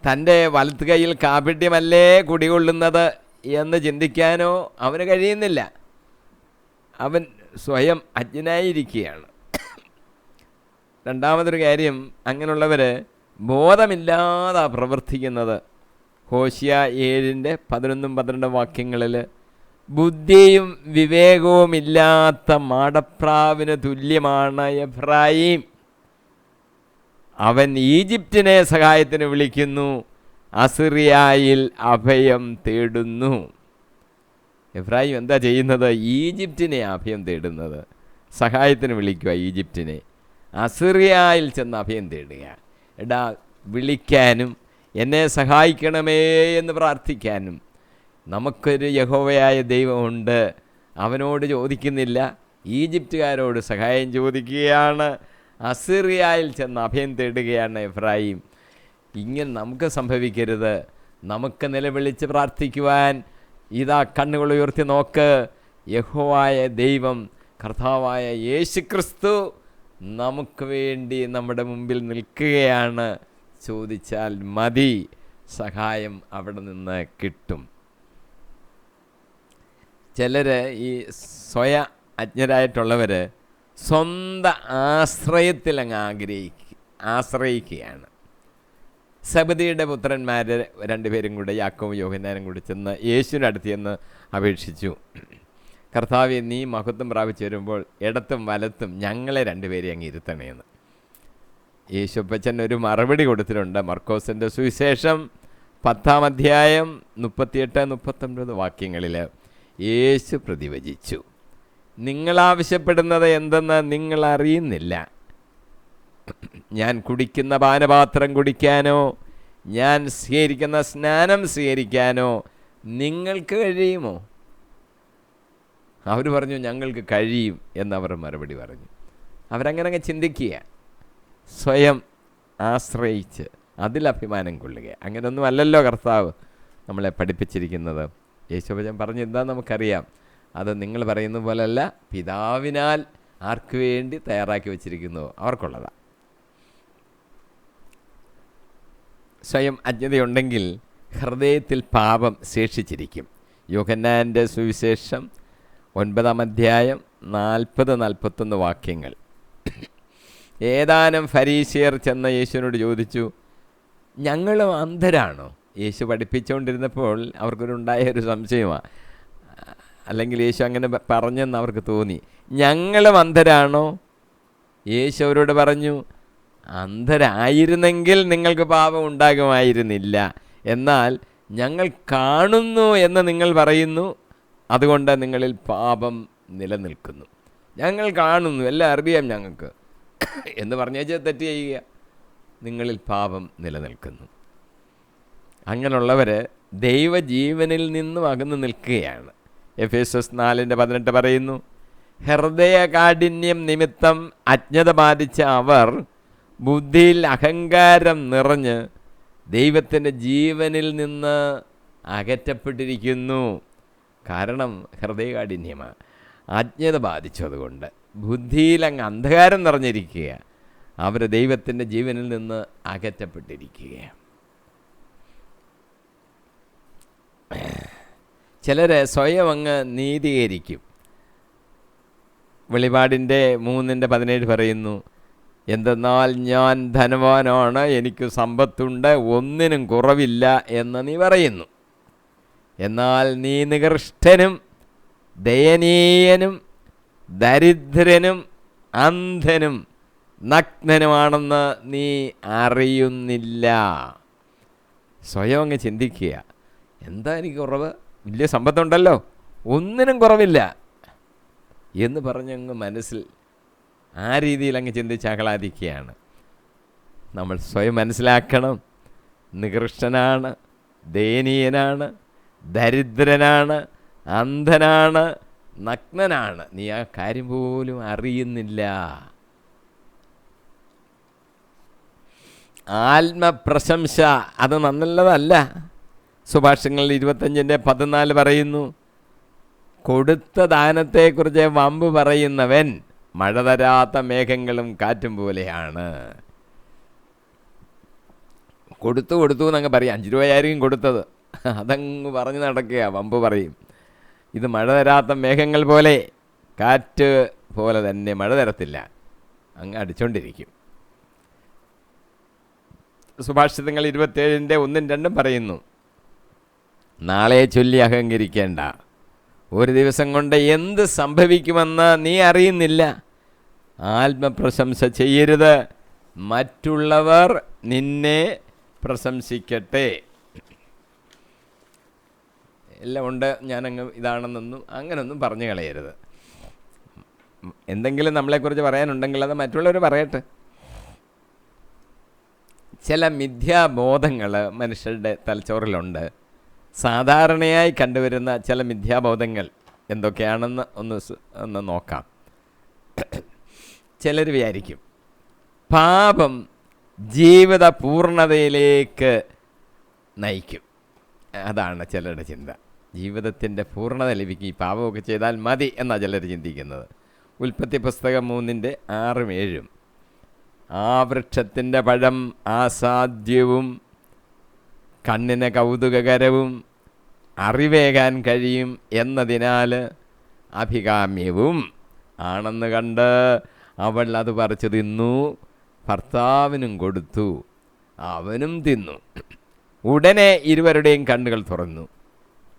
തൻ്റെ വലത്ത് കൈയിൽ കാപട്യമല്ലേ കുടികൊള്ളുന്നത് എന്ന് ചിന്തിക്കാനോ അവന് കഴിയുന്നില്ല. അവൻ സ്വയം അജ്ഞനായിരിക്കുകയാണ്. രണ്ടാമതൊരു കാര്യം, അങ്ങനെയുള്ളവർ ബോധമില്ലാതെ പ്രവർത്തിക്കുന്നത്. ഹോശിയ 7:11-12 വാക്യങ്ങളിൽ, ബുദ്ധിയും വിവേകവും ഇല്ലാത്ത മാടപ്രാവിന് തുല്യമാണ് എഫ്രായീം. അവൻ ഈജിപ്റ്റിനെ സഹായത്തിന് വിളിക്കുന്നു, അസിറിയായിൽ അഭയം തേടുന്നു. എഫ്രായീം എന്താ ചെയ്യുന്നത്? ഈജിപ്റ്റിനെ അഭയം തേടുന്നത്. സഹായത്തിന് വിളിക്കുക ഈജിപ്റ്റിനെ, അസിറിയായിൽ ചെന്ന് അഭയം തേടുക. എടാ, വിളിക്കാനും എന്നെ സഹായിക്കണമേ എന്ന് പ്രാർത്ഥിക്കാനും നമുക്കൊരു യഹോവയായ ദൈവമുണ്ട്. അവനോട് ചോദിക്കുന്നില്ല, ഈജിപ്തുകാരോട് സഹായം ചോദിക്കുകയാണ്. അസിറിയായിൽ ചെന്ന് അഭയം തേടുകയാണ് എഫ്രായീം. ഇങ്ങനെ നമുക്ക് സംഭവിക്കരുത്. നമുക്ക് നിലവിളിച്ച് പ്രാർത്ഥിക്കുവാൻ ഇതാ കണ്ണുകൾ ഉയർത്തി നോക്ക്, യഹോവയായ ദൈവം കർത്താവായ യേശുക്രിസ്തു നമുക്ക് വേണ്ടി നമ്മുടെ മുമ്പിൽ നിൽക്കുകയാണ്. ചോദിച്ചാൽ മതി, സഹായം അവിടെ നിന്ന് കിട്ടും. ചിലർ, ഈ സ്വയ അജ്ഞരായിട്ടുള്ളവർ സ്വന്തം ആശ്രയത്തിൽ അങ്ങ് ആശ്രയിക്കുകയാണ്. സബദിയുടെ പുത്രന്മാർ 2 പേരും കൂടെ, യാക്കോബും യോഹന്നാനും കൂടി ചെന്ന് യേശുവിൻ്റെ അടുത്ത് ചെന്ന് അപേക്ഷിച്ചു, കർത്താവേ, നീ മഹത്വം പ്രാപിച്ചു വരുമ്പോൾ ഇടത്തും വലത്തും ഞങ്ങളെ 2 പേരെ അങ്ങ് ഇരുത്തണേന്ന്. യേശുപ്പച്ചൻ ഒരു മറുപടി കൊടുത്തിട്ടുണ്ട്. മർക്കോസിൻ്റെ സുവിശേഷം 10-ാം അധ്യായം 38-39 വാക്യങ്ങളിൽ യേശു പ്രതിവചിച്ചു, നിങ്ങളാവശ്യപ്പെടുന്നത് എന്തെന്ന് നിങ്ങൾ അറിയുന്നില്ല. ഞാൻ കുടിക്കുന്ന പാനപാത്രം കുടിക്കാനോ ഞാൻ സ്വീകരിക്കുന്ന സ്നാനം സ്വീകരിക്കാനോ നിങ്ങൾക്ക് കഴിയുമോ? അവർ പറഞ്ഞു, ഞങ്ങൾക്ക് കഴിയും എന്നവർ മറുപടി പറഞ്ഞു. അവരങ്ങനെ ചിന്തിക്കുക, സ്വയം ആശ്രയിച്ച് അതിൽ അഭിമാനം കൊള്ളുക. അങ്ങനെയൊന്നും അല്ലല്ലോ കർത്താവ് നമ്മളെ പഠിപ്പിച്ചിരിക്കുന്നത്. യേശുവചനം പറഞ്ഞു എന്താ നമുക്കറിയാം. അത് നിങ്ങൾ പറയുന്ന പോലല്ല, പിതാവിനാൽ ആർക്കു വേണ്ടി തയ്യാറാക്കി വച്ചിരിക്കുന്നു അവർക്കുള്ളതാണ്. സ്വയം അജ്ഞതയുണ്ടെങ്കിൽ ഹൃദയത്തിൽ പാപം ശേഷിച്ചിരിക്കും. യോഹന്നാൻ്റെ സുവിശേഷം 9-ാം അധ്യായം 40-41 വാക്യങ്ങൾ. ഏതാനും ഫരീസിയർ ചെന്ന യേശുവിനോട് ചോദിച്ചു, ഞങ്ങളും അന്ധരാണോ? യേശു പഠിപ്പിച്ചുകൊണ്ടിരുന്നപ്പോൾ അവർക്കൊരുണ്ടായ ഒരു സംശയമാണ്, അല്ലെങ്കിൽ യേശു അങ്ങനെ പറഞ്ഞെന്ന് അവർക്ക് തോന്നി. ഞങ്ങളും അന്ധരാണോ? യേശു അവരോട് പറഞ്ഞു, അന്ധരായിരുന്നെങ്കിൽ നിങ്ങൾക്ക് പാപം ഉണ്ടാകുമായിരുന്നില്ല. എന്നാൽ ഞങ്ങൾ കാണുന്നു എന്ന് നിങ്ങൾ പറയുന്നു, അതുകൊണ്ട് നിങ്ങളിൽ പാപം നിലനിൽക്കുന്നു. ഞങ്ങൾ കാണുന്നു, എല്ലാം അറിയാം ഞങ്ങൾക്ക് എന്ന് പറഞ്ഞേച്ചാൽ തെറ്റ് ചെയ്യുക. നിങ്ങളിൽ പാപം നിലനിൽക്കുന്നു. അങ്ങനെയുള്ളവർ ദൈവജീവനിൽ നിന്നും അകന്നു നിൽക്കുകയാണ്. എഫേസ്യസ് 4:18 പറയുന്നു, ഹൃദയകാഠിന്യം നിമിത്തം അജ്ഞത ബാധിച്ച അവർ ബുദ്ധിയിൽ അഹങ്കാരം നിറഞ്ഞ് ദൈവത്തിൻ്റെ ജീവനിൽ നിന്ന് അകറ്റപ്പെട്ടിരിക്കുന്നു. കാരണം ഹൃദയകാഠിന്യമാണ്, അജ്ഞത ബാധിച്ചതുകൊണ്ട് ബുദ്ധിയിൽ അങ്ങ് അന്ധകാരം നിറഞ്ഞിരിക്കുക. അവർ ദൈവത്തിൻ്റെ ജീവനിൽ നിന്ന് അകറ്റപ്പെട്ടിരിക്കുകയാണ്. ചിലർ സ്വയം അങ്ങ് നീതീകരിക്കും. വെളിപാടിൻ്റെ 3:17 പറയുന്നു, എന്തെന്നാൽ ഞാൻ ധനവാനാണ്, എനിക്ക് സമ്പത്തുണ്ട്, ഒന്നിനും കുറവില്ല എന്ന് നീ പറയുന്നു. എന്നാൽ നീ നികൃഷ്ടനും ദയനീയനും ദരിദ്രനും അന്ധനും നഗ്നനുമാണെന്ന് നീ അറിയുന്നില്ല. സ്വയം അങ്ങ് ചിന്തിക്കുക, എന്താ എനിക്ക് കുറവ്? വലിയ സമ്പത്തുണ്ടല്ലോ, ഒന്നിനും കുറവില്ല എന്ന് പറഞ്ഞങ്ങ് മനസ്സിൽ ആ രീതിയിൽ അങ്ങ് ചിന്തിച്ച് ആഹ്ലാദിക്കുകയാണ്. നമ്മൾ സ്വയം മനസ്സിലാക്കണം, നികൃഷ്ടനാണ്, ദയനീയനാണ്, ദരിദ്രനാണ്, അന്ധനാണ്, നഗ്നനാണ്. നീ ആ കാര്യം പോലും അറിയുന്നില്ല. ആത്മപ്രശംസ അത് നന്നുള്ളതല്ല. സുഭാഷിതങ്ങൾ 25:14 പറയുന്നു, കൊടുത്ത ദാനത്തെക്കുറിച്ച് വമ്പ് പറയുന്നവൻ മഴ തരാത്ത മേഘങ്ങളും കാറ്റും പോലെയാണ്. കൊടുത്തു എന്നങ്ങ് പറയും. 5 രൂപയായിരിക്കും കൊടുത്തത്, അതങ്ങ് പറഞ്ഞു നടക്കുക, വമ്പ് പറയും. ഇത് മഴ തരാത്ത മേഘങ്ങൾ പോലെ, കാറ്റ് പോലെ തന്നെ മഴ തരത്തില്ല, അങ്ങ് അടിച്ചുകൊണ്ടിരിക്കും. സുഭാഷിതങ്ങൾ 27:1-2 പറയുന്നു, നാളെ ചൊല്ലി അഹങ്കരിക്കേണ്ട, ഒരു ദിവസം കൊണ്ട് എന്ത് സംഭവിക്കുമെന്ന് നീ അറിയുന്നില്ല. ആത്മപ്രശംസ ചെയ്യരുത്, മറ്റുള്ളവർ നിന്നെ പ്രശംസിക്കട്ടെ. എല്ലാം ഉണ്ട്, ഞാനങ്ങ് ഇതാണെന്നൊന്നും അങ്ങനൊന്നും പറഞ്ഞു കളയരുത്. എന്തെങ്കിലും നമ്മളെക്കുറിച്ച് പറയാനുണ്ടെങ്കിൽ അത് മറ്റുള്ളവർ പറയട്ടെ. ചില മിഥ്യാബോധങ്ങൾ മനുഷ്യരുടെ തലച്ചോറിലുണ്ട്. സാധാരണയായി കണ്ടുവരുന്ന ചില മിഥ്യാബോധങ്ങൾ എന്തൊക്കെയാണെന്ന് ഒന്ന് നോക്കാം. ചിലർ വിചാരിക്കും പാപം ജീവിത പൂർണ്ണതയിലേക്ക് നയിക്കും. അതാണ് ചിലരുടെ ചിന്ത. ജീവിതത്തിൻ്റെ പൂർണ്ണത ലഭിക്കും ഈ പാപമൊക്കെ ചെയ്താൽ മതി എന്നാണ് ചിലർ ചിന്തിക്കുന്നത്. ഉൽപ്പത്തി പുസ്തകം 3:6-7 ആ വൃക്ഷത്തിൻ്റെ പഴം ആസാദ്യവും കണ്ണിന് കൗതുകകരവും അറിവേകാൻ കഴിയും എന്നതിനാൽ അഭികാമ്യവും ആണെന്ന് കണ്ട് അവൾ അത് പറിച്ചു തിന്നു, ഭർത്താവിനും കൊടുത്തു, അവനും തിന്നു. ഉടനെ ഇരുവരുടെയും കണ്ണുകൾ തുറന്നു,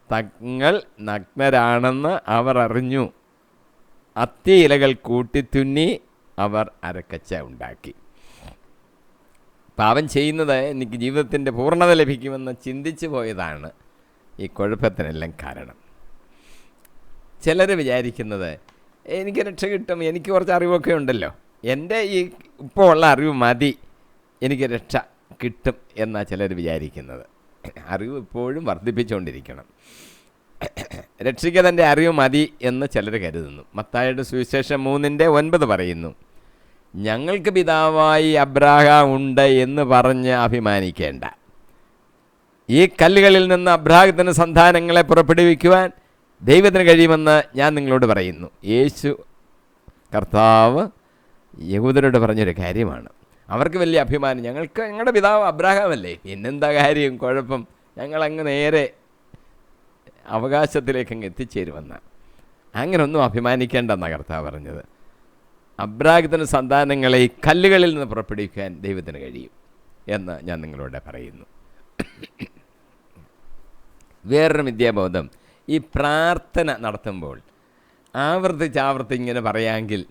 തങ്ങൾ നഗ്നരാണെന്ന് അവർ അറിഞ്ഞു. അത്തിയിലകൾ കൂട്ടിത്തുന്നി അവർ അരക്കച്ച ഉണ്ടാക്കി. പാപം ചെയ്യുന്നത് എനിക്ക് ജീവിതത്തിൻ്റെ പൂർണ്ണത ലഭിക്കുമെന്ന് ചിന്തിച്ചു പോയതാണ് ഈ കുഴപ്പത്തിനെല്ലാം കാരണം. ചിലർ വിചാരിക്കുന്നത് എനിക്ക് രക്ഷ കിട്ടും, എനിക്ക് കുറച്ച് അറിവൊക്കെ ഉണ്ടല്ലോ, എൻ്റെ ഈ ഇപ്പോൾ ഉള്ള അറിവ് മതി, എനിക്ക് രക്ഷ കിട്ടും എന്നാണ് ചിലർ വിചാരിക്കുന്നത്. അറിവ് ഇപ്പോഴും വർദ്ധിപ്പിച്ചുകൊണ്ടിരിക്കണം. രക്ഷിക്കതൻ്റെ അറിവ് മതി എന്ന് ചിലർ കരുതുന്നു. മത്തായിയുടെ സുവിശേഷം 3:9 പറയുന്നു, ഞങ്ങൾക്ക് പിതാവായി അബ്രാഹാം ഉണ്ട് എന്ന് പറഞ്ഞ് അഭിമാനിക്കേണ്ട. ഈ കല്ലുകളിൽ നിന്ന് അബ്രാഹത്തിന് സന്താനങ്ങളെ പുറപ്പെടുവിക്കുവാൻ ദൈവത്തിന് കഴിയുമെന്ന് ഞാൻ നിങ്ങളോട് പറയുന്നു. യേശു കർത്താവ് യഹൂദരോട് പറഞ്ഞൊരു കാര്യമാണ്. അവർക്ക് വലിയ അഭിമാനം, ഞങ്ങളുടെ പിതാവ് അബ്രാഹാമല്ലേ, പിന്നെന്താ കാര്യം, കുഴപ്പം, ഞങ്ങളങ്ങ് നേരെ അവകാശത്തിലേക്ക് അങ്ങ് എത്തിച്ചേരുമെന്ന്. അങ്ങനൊന്നും അഭിമാനിക്കേണ്ടെന്നാണ് കർത്താവ് പറഞ്ഞത്. അബ്രാഹത്തിന് സന്താനങ്ങളെ ഈ കല്ലുകളിൽ നിന്ന് പുറപ്പെടുവിക്കാൻ ദൈവത്തിന് കഴിയും എന്ന് ഞാൻ നിങ്ങളോട് പറയുന്നു. വേറൊരു വിദ്യാബോധം, ഈ പ്രാർത്ഥന നടത്തുമ്പോൾ ആവർത്തിച്ച് ഇങ്ങനെ പറയാമെങ്കിൽ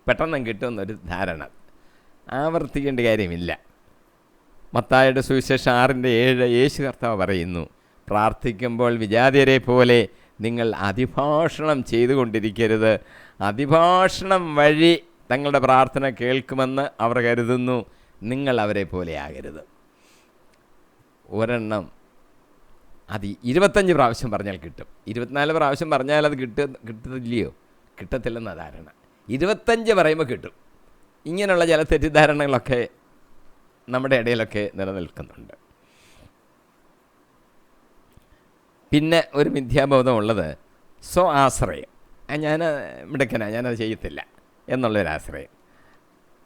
പെട്ടെന്ന് കിട്ടുമെന്നൊരു ധാരണ. ആവർത്തിക്കേണ്ട കാര്യമില്ല. മത്തായിയുടെ സുവിശേഷം 6:7 യേശു കർത്താവ് പറയുന്നു, പ്രാർത്ഥിക്കുമ്പോൾ വിജാതിയരെ പോലെ നിങ്ങൾ അതിഭാഷണം ചെയ്തുകൊണ്ടിരിക്കരുത്. അതിഭാഷണം വഴി തങ്ങളുടെ പ്രാർത്ഥന കേൾക്കുമെന്ന് അവർ കരുതുന്നു. നിങ്ങൾ അവരെ പോലെ ആകരുത്. ഒരെണ്ണം അത് 25 പ്രാവശ്യം പറഞ്ഞാൽ കിട്ടും, 24 പ്രാവശ്യം പറഞ്ഞാൽ അത് കിട്ടത്തില്ലയോ? കിട്ടത്തില്ലെന്ന ധാരണ. 25 പറയുമ്പോൾ കിട്ടും. ഇങ്ങനെയുള്ള ചില തെറ്റിദ്ധാരണകളൊക്കെ നമ്മുടെ ഇടയിലൊക്കെ നിലനിൽക്കുന്നുണ്ട്. പിന്നെ ഒരു മിഥ്യാബോധമുള്ളത് ആശ്രയം. ഞാൻ മിടുക്കനാ, ഞാനത് ചെയ്യത്തില്ല എന്നുള്ളൊരാശ്രയം.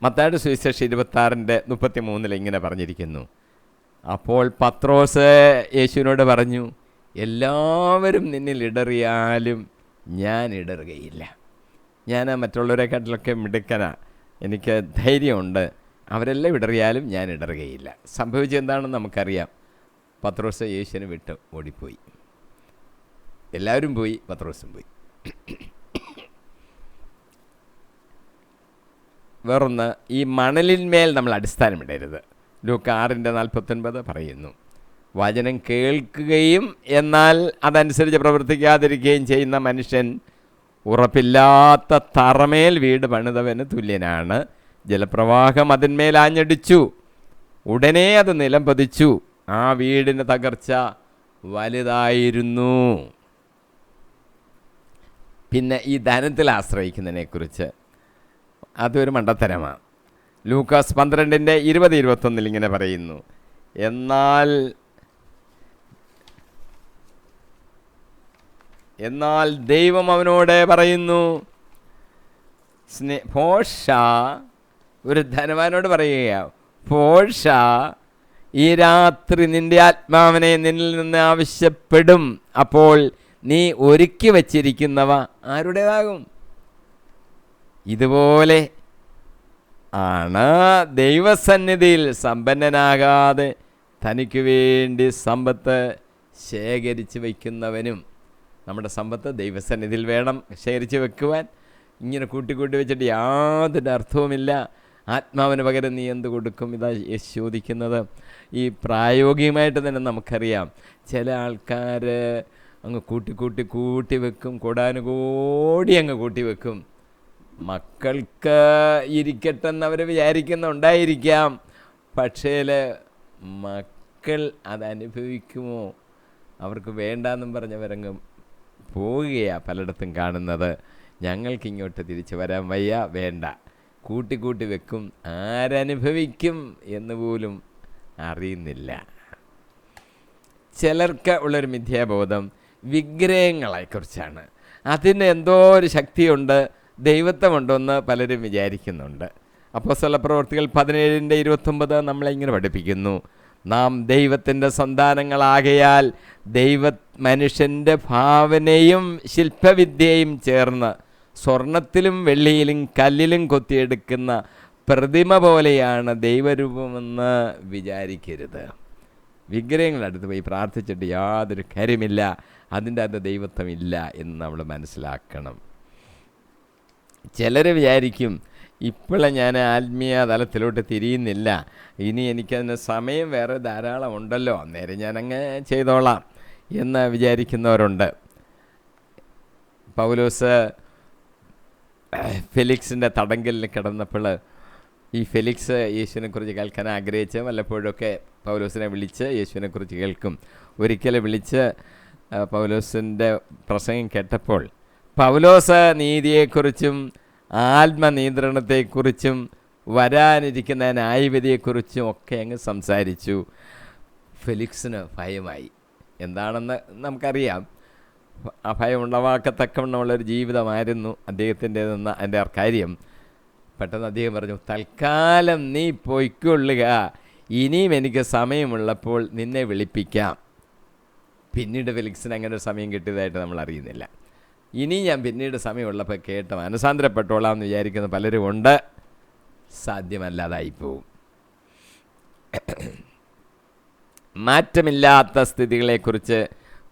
മത്തായിയുടെ സുവിശേഷം 26:33 ഇങ്ങനെ പറഞ്ഞിരിക്കുന്നു, അപ്പോൾ പത്രോസ് യേശുവിനോട് പറഞ്ഞു, എല്ലാവരും നിന്നിൽ ഇടറിയാലും ഞാൻ ഇടറുകയില്ല. ഞാൻ മറ്റുള്ളവരെക്കാട്ടിലൊക്കെ മിടുക്കനാ, എനിക്ക് ധൈര്യമുണ്ട്, അവരെല്ലാം ഇടറിയാലും ഞാൻ ഇടറുകയില്ല. സംഭവിച്ചെന്താണെന്ന് നമുക്കറിയാം. പത്രോസ് യേശുവിനെ വിട്ട് ഓടിപ്പോയി. എല്ലാവരും പോയി, പത്രോസും പോയി. വേറൊന്ന്, ഈ മണലിന്മേൽ നമ്മൾ അടിസ്ഥാനമിടരുത്. ലൂക്ക 6:49 പറയുന്നു, വചനം കേൾക്കുകയും എന്നാൽ അതനുസരിച്ച് പ്രവർത്തിക്കാതിരിക്കുകയും ചെയ്യുന്ന മനുഷ്യൻ ഉറപ്പില്ലാത്ത തറമേൽ വീട് പണിതവന് തുല്യനാണ്. ജലപ്രവാഹം അതിന്മേൽ ആഞ്ഞടിച്ചു, ഉടനെ അത് നിലം പതിച്ചു. ആ വീടിന് തകർച്ച വലുതായിരുന്നു. പിന്നെ ഈ ധനത്തിൽ ആശ്രയിക്കുന്നതിനെക്കുറിച്ച്, അതൊരു മണ്ടത്തരമാണ്. ലൂക്കാസ് 12:20-21 ഇങ്ങനെ പറയുന്നു, എന്നാൽ ദൈവം അവനോട് പറയുന്നു, ഭോഷ, ഒരു ധനവാനോട് പറയുകയാണ്, ഭോഷ, ഈ രാത്രി നിന്റെ ആത്മാവിനെ നിന്നിൽ നിന്ന് ആവശ്യപ്പെടും. അപ്പോൾ നീ ഒരുക്കി വച്ചിരിക്കുന്നവ ആരുടേതാകും? ഇതുപോലെ ആണ് ദൈവസന്നിധിയിൽ സമ്പന്നനാകാതെ തനിക്ക് വേണ്ടി സമ്പത്ത് ശേഖരിച്ച് വയ്ക്കുന്നവനും. നമ്മുടെ സമ്പത്ത് ദൈവസന്നിധിയിൽ വേണം ശേഖരിച്ച് വെക്കുവാൻ. ഇങ്ങനെ കൂട്ടിക്കൂട്ടി വെച്ചിട്ട് യാതൊരു അർത്ഥവുമില്ല. ആത്മാവിന് പകരം നീ എന്ത് കൊടുക്കും? ഇതാ യേശു ചോദിക്കുന്നത്. ഈ പ്രായോഗികമായിട്ട് തന്നെ നമുക്കറിയാം, ചില ആൾക്കാർ അങ്ങ് കൂട്ടി വെക്കും, കോടാനുകോടി അങ്ങ് കൂട്ടി വെക്കും. മക്കൾക്ക് ഇരിക്കട്ടെന്ന് അവർ വിചാരിക്കുന്നുണ്ടായിരിക്കാം. പക്ഷേ മക്കൾ അതനുഭവിക്കുമോ? അവർക്ക് വേണ്ടാന്നും പറഞ്ഞവരങ്ങ് പോവുകയാണ് പലയിടത്തും കാണുന്നത്. ഞങ്ങൾക്കിങ്ങോട്ട് തിരിച്ചു വരാൻ വയ്യ, വേണ്ട, കൂട്ടി വെക്കും. ആരനുഭവിക്കും എന്ന് പോലും അറിയുന്നില്ല. ചിലർക്ക് ഉള്ളൊരു മിഥ്യാബോധം വിഗ്രഹങ്ങളെക്കുറിച്ചാണ്. അതിന് എന്തോ ഒരു ശക്തിയുണ്ട്, ദൈവത്വമുണ്ടെന്ന് പലരും വിചാരിക്കുന്നുണ്ട്. അപ്പോസ്തലപ്രവൃത്തികൾ 17:29 നമ്മളെ ഇങ്ങനെ പഠിപ്പിക്കുന്നു, നാം ദൈവത്തിൻ്റെ സന്താനങ്ങളാകയാൽ മനുഷ്യൻ്റെ ഭാവനയും ശില്പവിദ്യയും ചേർന്ന് സ്വർണത്തിലും വെള്ളിയിലും കല്ലിലും കൊത്തിയെടുക്കുന്ന പ്രതിമ പോലെയാണ് ദൈവരൂപമെന്ന് വിചാരിക്കരുത്. വിഗ്രഹങ്ങളടുത്ത് പോയി പ്രാർത്ഥിച്ചിട്ട് യാതൊരു കാര്യമില്ല, അതിൻ്റെ അത് ദൈവത്വമില്ല എന്ന് നമ്മൾ മനസ്സിലാക്കണം. ചിലർ വിചാരിക്കും, ഇപ്പോഴും ഞാൻ ആത്മീയ തലത്തിലോട്ട് തിരിയുന്നില്ല, ഇനി എനിക്കതിന് സമയം വേറെ ധാരാളം ഉണ്ടല്ലോ, അന്നേരം ഞാനങ്ങ് ചെയ്തോളാം എന്ന് വിചാരിക്കുന്നവരുണ്ട്. പൗലോസ് ഫെലിക്സിൻ്റെ തടങ്കലിൽ കിടന്നപ്പോൾ ഈ ഫെലിക്സ് യേശുവിനെക്കുറിച്ച് കേൾക്കാൻ ആഗ്രഹിച്ച് വല്ലപ്പോഴൊക്കെ പൗലോസിനെ വിളിച്ച് യേശുവിനെക്കുറിച്ച് കേൾക്കും. ഒരിക്കൽ വിളിച്ച് പൗലോസിൻ്റെ പ്രസംഗം കേട്ടപ്പോൾ പൗലോസ് നീതിയെക്കുറിച്ചും ആത്മനിയന്ത്രണത്തെക്കുറിച്ചും വരാനിരിക്കുന്ന ന്യായവിധിയെക്കുറിച്ചും ഒക്കെ അങ്ങ് സംസാരിച്ചു. ഫെലിക്സിന് ഭയമായി. എന്താണെന്ന് നമുക്കറിയാം. ആ ഭയം ഉളവാക്കത്തക്കവണ്ണമുള്ളൊരു ജീവിതമായിരുന്നു അദ്ദേഹത്തിൻ്റെതെന്ന എൻ്റെ കാര്യം. പെട്ടെന്ന് അദ്ദേഹം പറഞ്ഞു, തൽക്കാലം നീ പൊയ്ക്കൊള്ളുക, ഇനിയും എനിക്ക് സമയമുള്ളപ്പോൾ നിന്നെ വിളിപ്പിക്കാം. പിന്നീട് ഫെലിക്സിന് അങ്ങനെ ഒരു സമയം കിട്ടിയതായിട്ട് നമ്മൾ അറിയുന്നില്ല. ഇനി ഞാൻ പിന്നീട് സമയമുള്ളപ്പോൾ കേട്ട് മനസാന്തരപ്പെട്ടോളാം എന്ന് വിചാരിക്കുന്ന പലരും ഉണ്ട്. സാധ്യമല്ലാതായിപ്പോവും. മാറ്റമില്ലാത്ത സ്ഥിതികളെക്കുറിച്ച്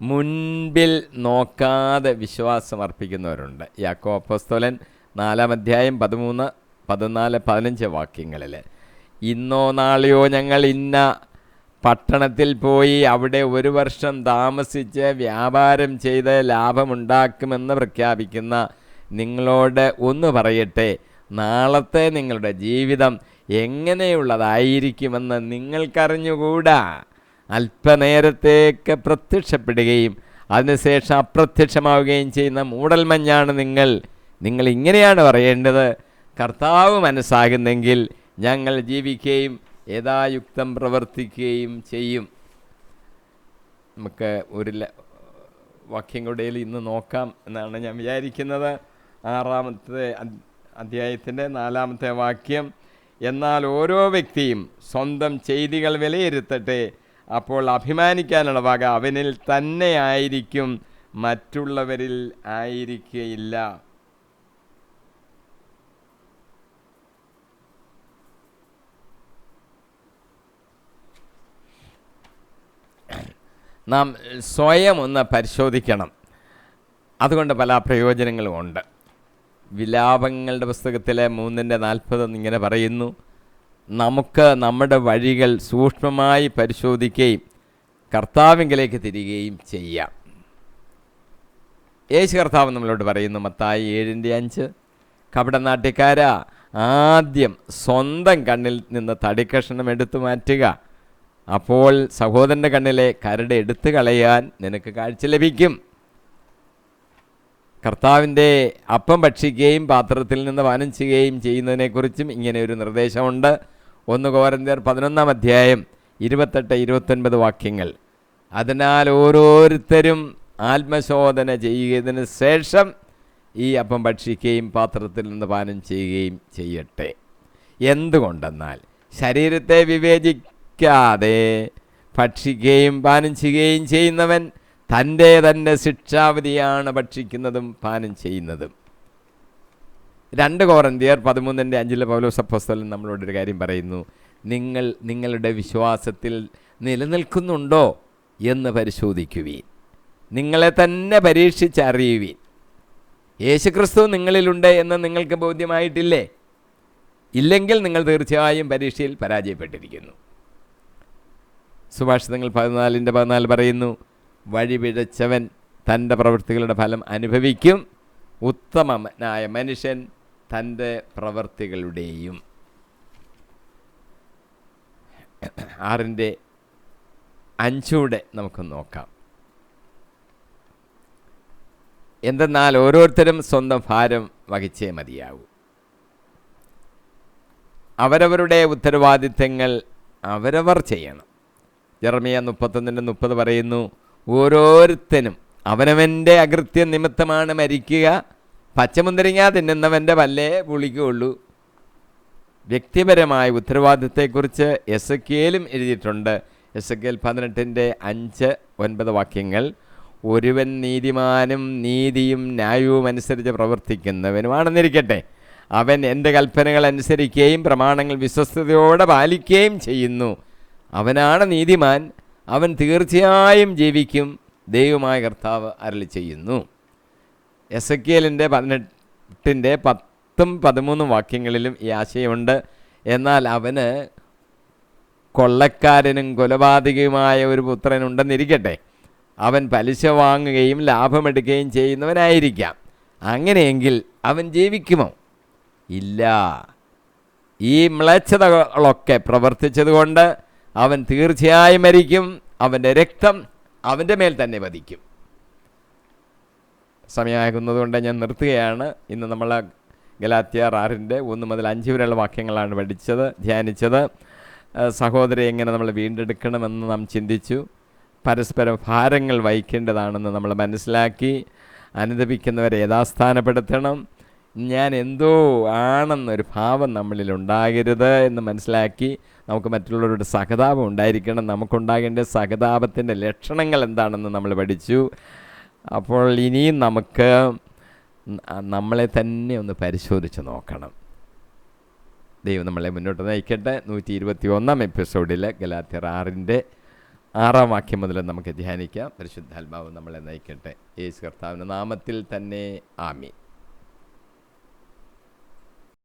മുൻപിൽ നോക്കാതെ വിശ്വാസം അർപ്പിക്കുന്നവരുണ്ട്. യാക്കോബ് അപ്പോസ്തലൻ 4:13, 14, 15 വാക്യങ്ങളിൽ, ഇന്നോ നാളെയോ ഞങ്ങൾ ഇന്ന പട്ടണത്തിൽ പോയി അവിടെ 1 വർഷം താമസിച്ച് വ്യാപാരം ചെയ്ത് ലാഭമുണ്ടാക്കുമെന്ന് പ്രഖ്യാപിക്കുന്ന നിങ്ങളോട് ഒന്ന് പറയട്ടെ, നാളത്തെ നിങ്ങളുടെ ജീവിതം എങ്ങനെയുള്ളതായിരിക്കുമെന്ന് നിങ്ങൾക്കറിഞ്ഞുകൂടാ. അല്പനേരത്തേക്ക് പ്രത്യക്ഷപ്പെടുകയും അതിനുശേഷം അപ്രത്യക്ഷമാവുകയും ചെയ്യുന്ന മൂടൽമഞ്ഞാണ് നിങ്ങൾ ഇങ്ങനെയാണ് പറയേണ്ടത്, കർത്താവ് മനസ്സാകുന്നെങ്കിൽ ഞങ്ങൾ ജീവിക്കുകയും യഥായുക്തം പ്രവർത്തിക്കുകയും ചെയ്യും. നമുക്ക് ഒരു വാക്യം കൂടെ ഇന്ന് നോക്കാം എന്നാണ് ഞാൻ വിചാരിക്കുന്നത്. 6-ാമത്തെ അധ്യായത്തിൻ്റെ 4-ാമത്തെ വാക്യം, എന്നാൽ ഓരോ വ്യക്തിയും സ്വന്തം ചെയ്തികൾ വിലയിരുത്തട്ടെ, അപ്പോൾ അഭിമാനിക്കാനുള്ള വക അവനിൽ തന്നെ ആയിരിക്കും, മറ്റുള്ളവരിൽ ആയിരിക്കുകയില്ല. നാം സ്വയം ഒന്ന് പരിശോധിക്കണം. അതുകൊണ്ട് പല പ്രയോജനങ്ങളുമുണ്ട്. വിലാപങ്ങളുടെ പുസ്തകത്തിലെ 3:40 ഇങ്ങനെ പറയുന്നു, നമുക്ക് നമ്മുടെ വഴികൾ സൂക്ഷ്മമായി പരിശോധിക്കുകയും കർത്താവിങ്കലേക്ക് തിരികുകയും ചെയ്യാം. യേശു കർത്താവ് നമ്മളോട് പറയുന്നു, മത്തായി 7:5, കപടനാട്യക്കാരാ, ആദ്യം സ്വന്തം കണ്ണിൽ നിന്ന് തടിക്കഷണം എടുത്തു മാറ്റുക, അപ്പോൾ സഹോദരൻ്റെ കണ്ണിലെ കരട് എടുത്തു കളയാൻ നിനക്ക് കാഴ്ച ലഭിക്കും. കർത്താവിൻ്റെ അപ്പം ഭക്ഷിക്കുകയും പാത്രത്തിൽ നിന്ന് പാനം ചെയ്യുകയും ചെയ്യുന്നതിനെക്കുറിച്ചും ഇങ്ങനെ ഒരു നിർദ്ദേശമുണ്ട്. 1 കൊരിന്ത്യർ 11 28-29 വാക്യങ്ങൾ. അതിനാൽ ഓരോരുത്തരും ആത്മശോധന ചെയ്യുന്നതിന് ശേഷം ഈ അപ്പം ഭക്ഷിക്കുകയും പാത്രത്തിൽ നിന്ന് പാനം ചെയ്യുകയും ചെയ്യട്ടെ. എന്തുകൊണ്ടെന്നാൽ ശരീരത്തെ വിവേചിക്കാതെ ഭക്ഷിക്കുകയും പാനം ചെയ്യുകയും ചെയ്യുന്നവൻ തൻ്റെ ശിക്ഷാവിധിയാണ് ഭക്ഷിക്കുന്നതും പാനം ചെയ്യുന്നതും. 2 കൊരിന്ത്യർ 13:5 പൗലോസ് അപ്പോസ്തലൻ നമ്മളോടൊരു കാര്യം പറയുന്നു, നിങ്ങൾ നിങ്ങളുടെ വിശ്വാസത്തിൽ നിലനിൽക്കുന്നുണ്ടോ എന്ന് പരിശോധിക്കുവീൻ, നിങ്ങളെ തന്നെ പരീക്ഷിച്ചറിയുവീൻ. യേശുക്രിസ്തു നിങ്ങളിലുണ്ട് എന്ന് നിങ്ങൾക്ക് ബോധ്യമായിട്ടില്ലേ? ഇല്ലെങ്കിൽ നിങ്ങൾ തീർച്ചയായും പരീക്ഷയിൽ പരാജയപ്പെട്ടിരിക്കുന്നു. സുഭാഷിതങ്ങൾ 14:14 പറയുന്നു, വഴി പിഴച്ചവൻ തൻ്റെ പ്രവൃത്തികളുടെ ഫലം അനുഭവിക്കും, ഉത്തമനായ മനുഷ്യൻ തൻ്റെ പ്രവൃത്തികളുടെയും. 6:5 നമുക്ക് നോക്കാം. എന്തെന്നാൽ ഓരോരുത്തരും സ്വന്തം ഭാരം വഹിച്ചേ മതിയാവൂ. അവരവരുടെ ഉത്തരവാദിത്തങ്ങൾ അവരവർ ചെയ്യണം. ജെറമിയ 31:30 പറയുന്നു, ഓരോരുത്തനും അവനവൻ്റെ അകൃത്യം നിമിത്തമാണ് മരിക്കുക, പച്ചമുന്തിരിങ്ങ തിന്നുന്നവൻ്റെ പല്ലേ പുളിക്കുകയുള്ളൂ. വ്യക്തിപരമായ ഉത്തരവാദിത്തത്തെക്കുറിച്ച് എസെക്കിയേലും എഴുതിയിട്ടുണ്ട്. എസെക്കിയേൽ 18:5-9 വാക്യങ്ങൾ. ഒരുവൻ നീതിമാനും നീതിയും ന്യായവും അനുസരിച്ച് പ്രവർത്തിക്കുന്നവനുമാണെന്നിരിക്കട്ടെ, അവൻ എൻ്റെ കൽപ്പനകൾ അനുസരിക്കുകയും പ്രമാണങ്ങൾ വിശ്വസ്തയോടെ പാലിക്കുകയും ചെയ്യുന്നു, അവനാണ് നീതിമാൻ, അവൻ തീർച്ചയായും ജീവിക്കും, ദൈവമായ കർത്താവ് അരുളി ചെയ്യുന്നു. എസെക്കിയേലിൻ്റെ 18:10-13 വാക്യങ്ങളിലും ഈ ആശയമുണ്ട്. എന്നാൽ അവന് കൊള്ളക്കാരനും കൊലപാതകയുമായ ഒരു പുത്രനുണ്ടെന്നിരിക്കട്ടെ, അവൻ പലിശ വാങ്ങുകയും ലാഭമെടുക്കുകയും ചെയ്യുന്നവനായിരിക്കാം. അങ്ങനെയെങ്കിൽ അവൻ ജീവിക്കുമോ? ഇല്ല. ഈ മ്ലേച്ഛതകളൊക്കെ പ്രവർത്തിച്ചതുകൊണ്ട് അവൻ തീർച്ചയായും മരിക്കും, അവൻ്റെ രക്തം അവൻ്റെ മേൽ തന്നെ പതിക്കും. സമയമാകുന്നതുകൊണ്ട് ഞാൻ നിർത്തുകയാണ്. ഇന്ന് നമ്മൾ ഗലാത്യർ 6:1-5 വരെയുള്ള വാക്യങ്ങളാണ് ധ്യാനിച്ചത്. സഹോദരെ എങ്ങനെ നമ്മൾ വീണ്ടെടുക്കണമെന്ന് നാം ചിന്തിച്ചു. പരസ്പരം ഭാരങ്ങൾ വഹിക്കേണ്ടതാണെന്ന് നമ്മൾ മനസ്സിലാക്കി. അനുദപിക്കുന്നവരെ യഥാസ്ഥാനപ്പെടുത്തണം. ഞാൻ എന്തോ ആണെന്നൊരു ഭാവം നമ്മളിൽ ഉണ്ടാകരുത് എന്ന് മനസ്സിലാക്കി നമുക്ക് മറ്റുള്ളവരുടെ സഹതാപം ഉണ്ടായിരിക്കണം. നമുക്കുണ്ടാകേണ്ട സഹതാപത്തിൻ്റെ ലക്ഷണങ്ങൾ എന്താണെന്ന് നമ്മൾ പഠിച്ചു. അപ്പോൾ ഇനിയും നമുക്ക് നമ്മളെ തന്നെ ഒന്ന് പരിശോധിച്ച് നോക്കണം. ദൈവം നമ്മളെ മുന്നോട്ട് നയിക്കട്ടെ. 121 എപ്പിസോഡിൽ ഗലാത്യർ 6 വാക്യം മുതൽ നമുക്ക് ധ്യാനിക്കാം. പരിശുദ്ധാത്മാവ് നമ്മളെ നയിക്കട്ടെ. യേശു കർത്താവിൻ്റെ നാമത്തിൽ തന്നെ ആമീൻ.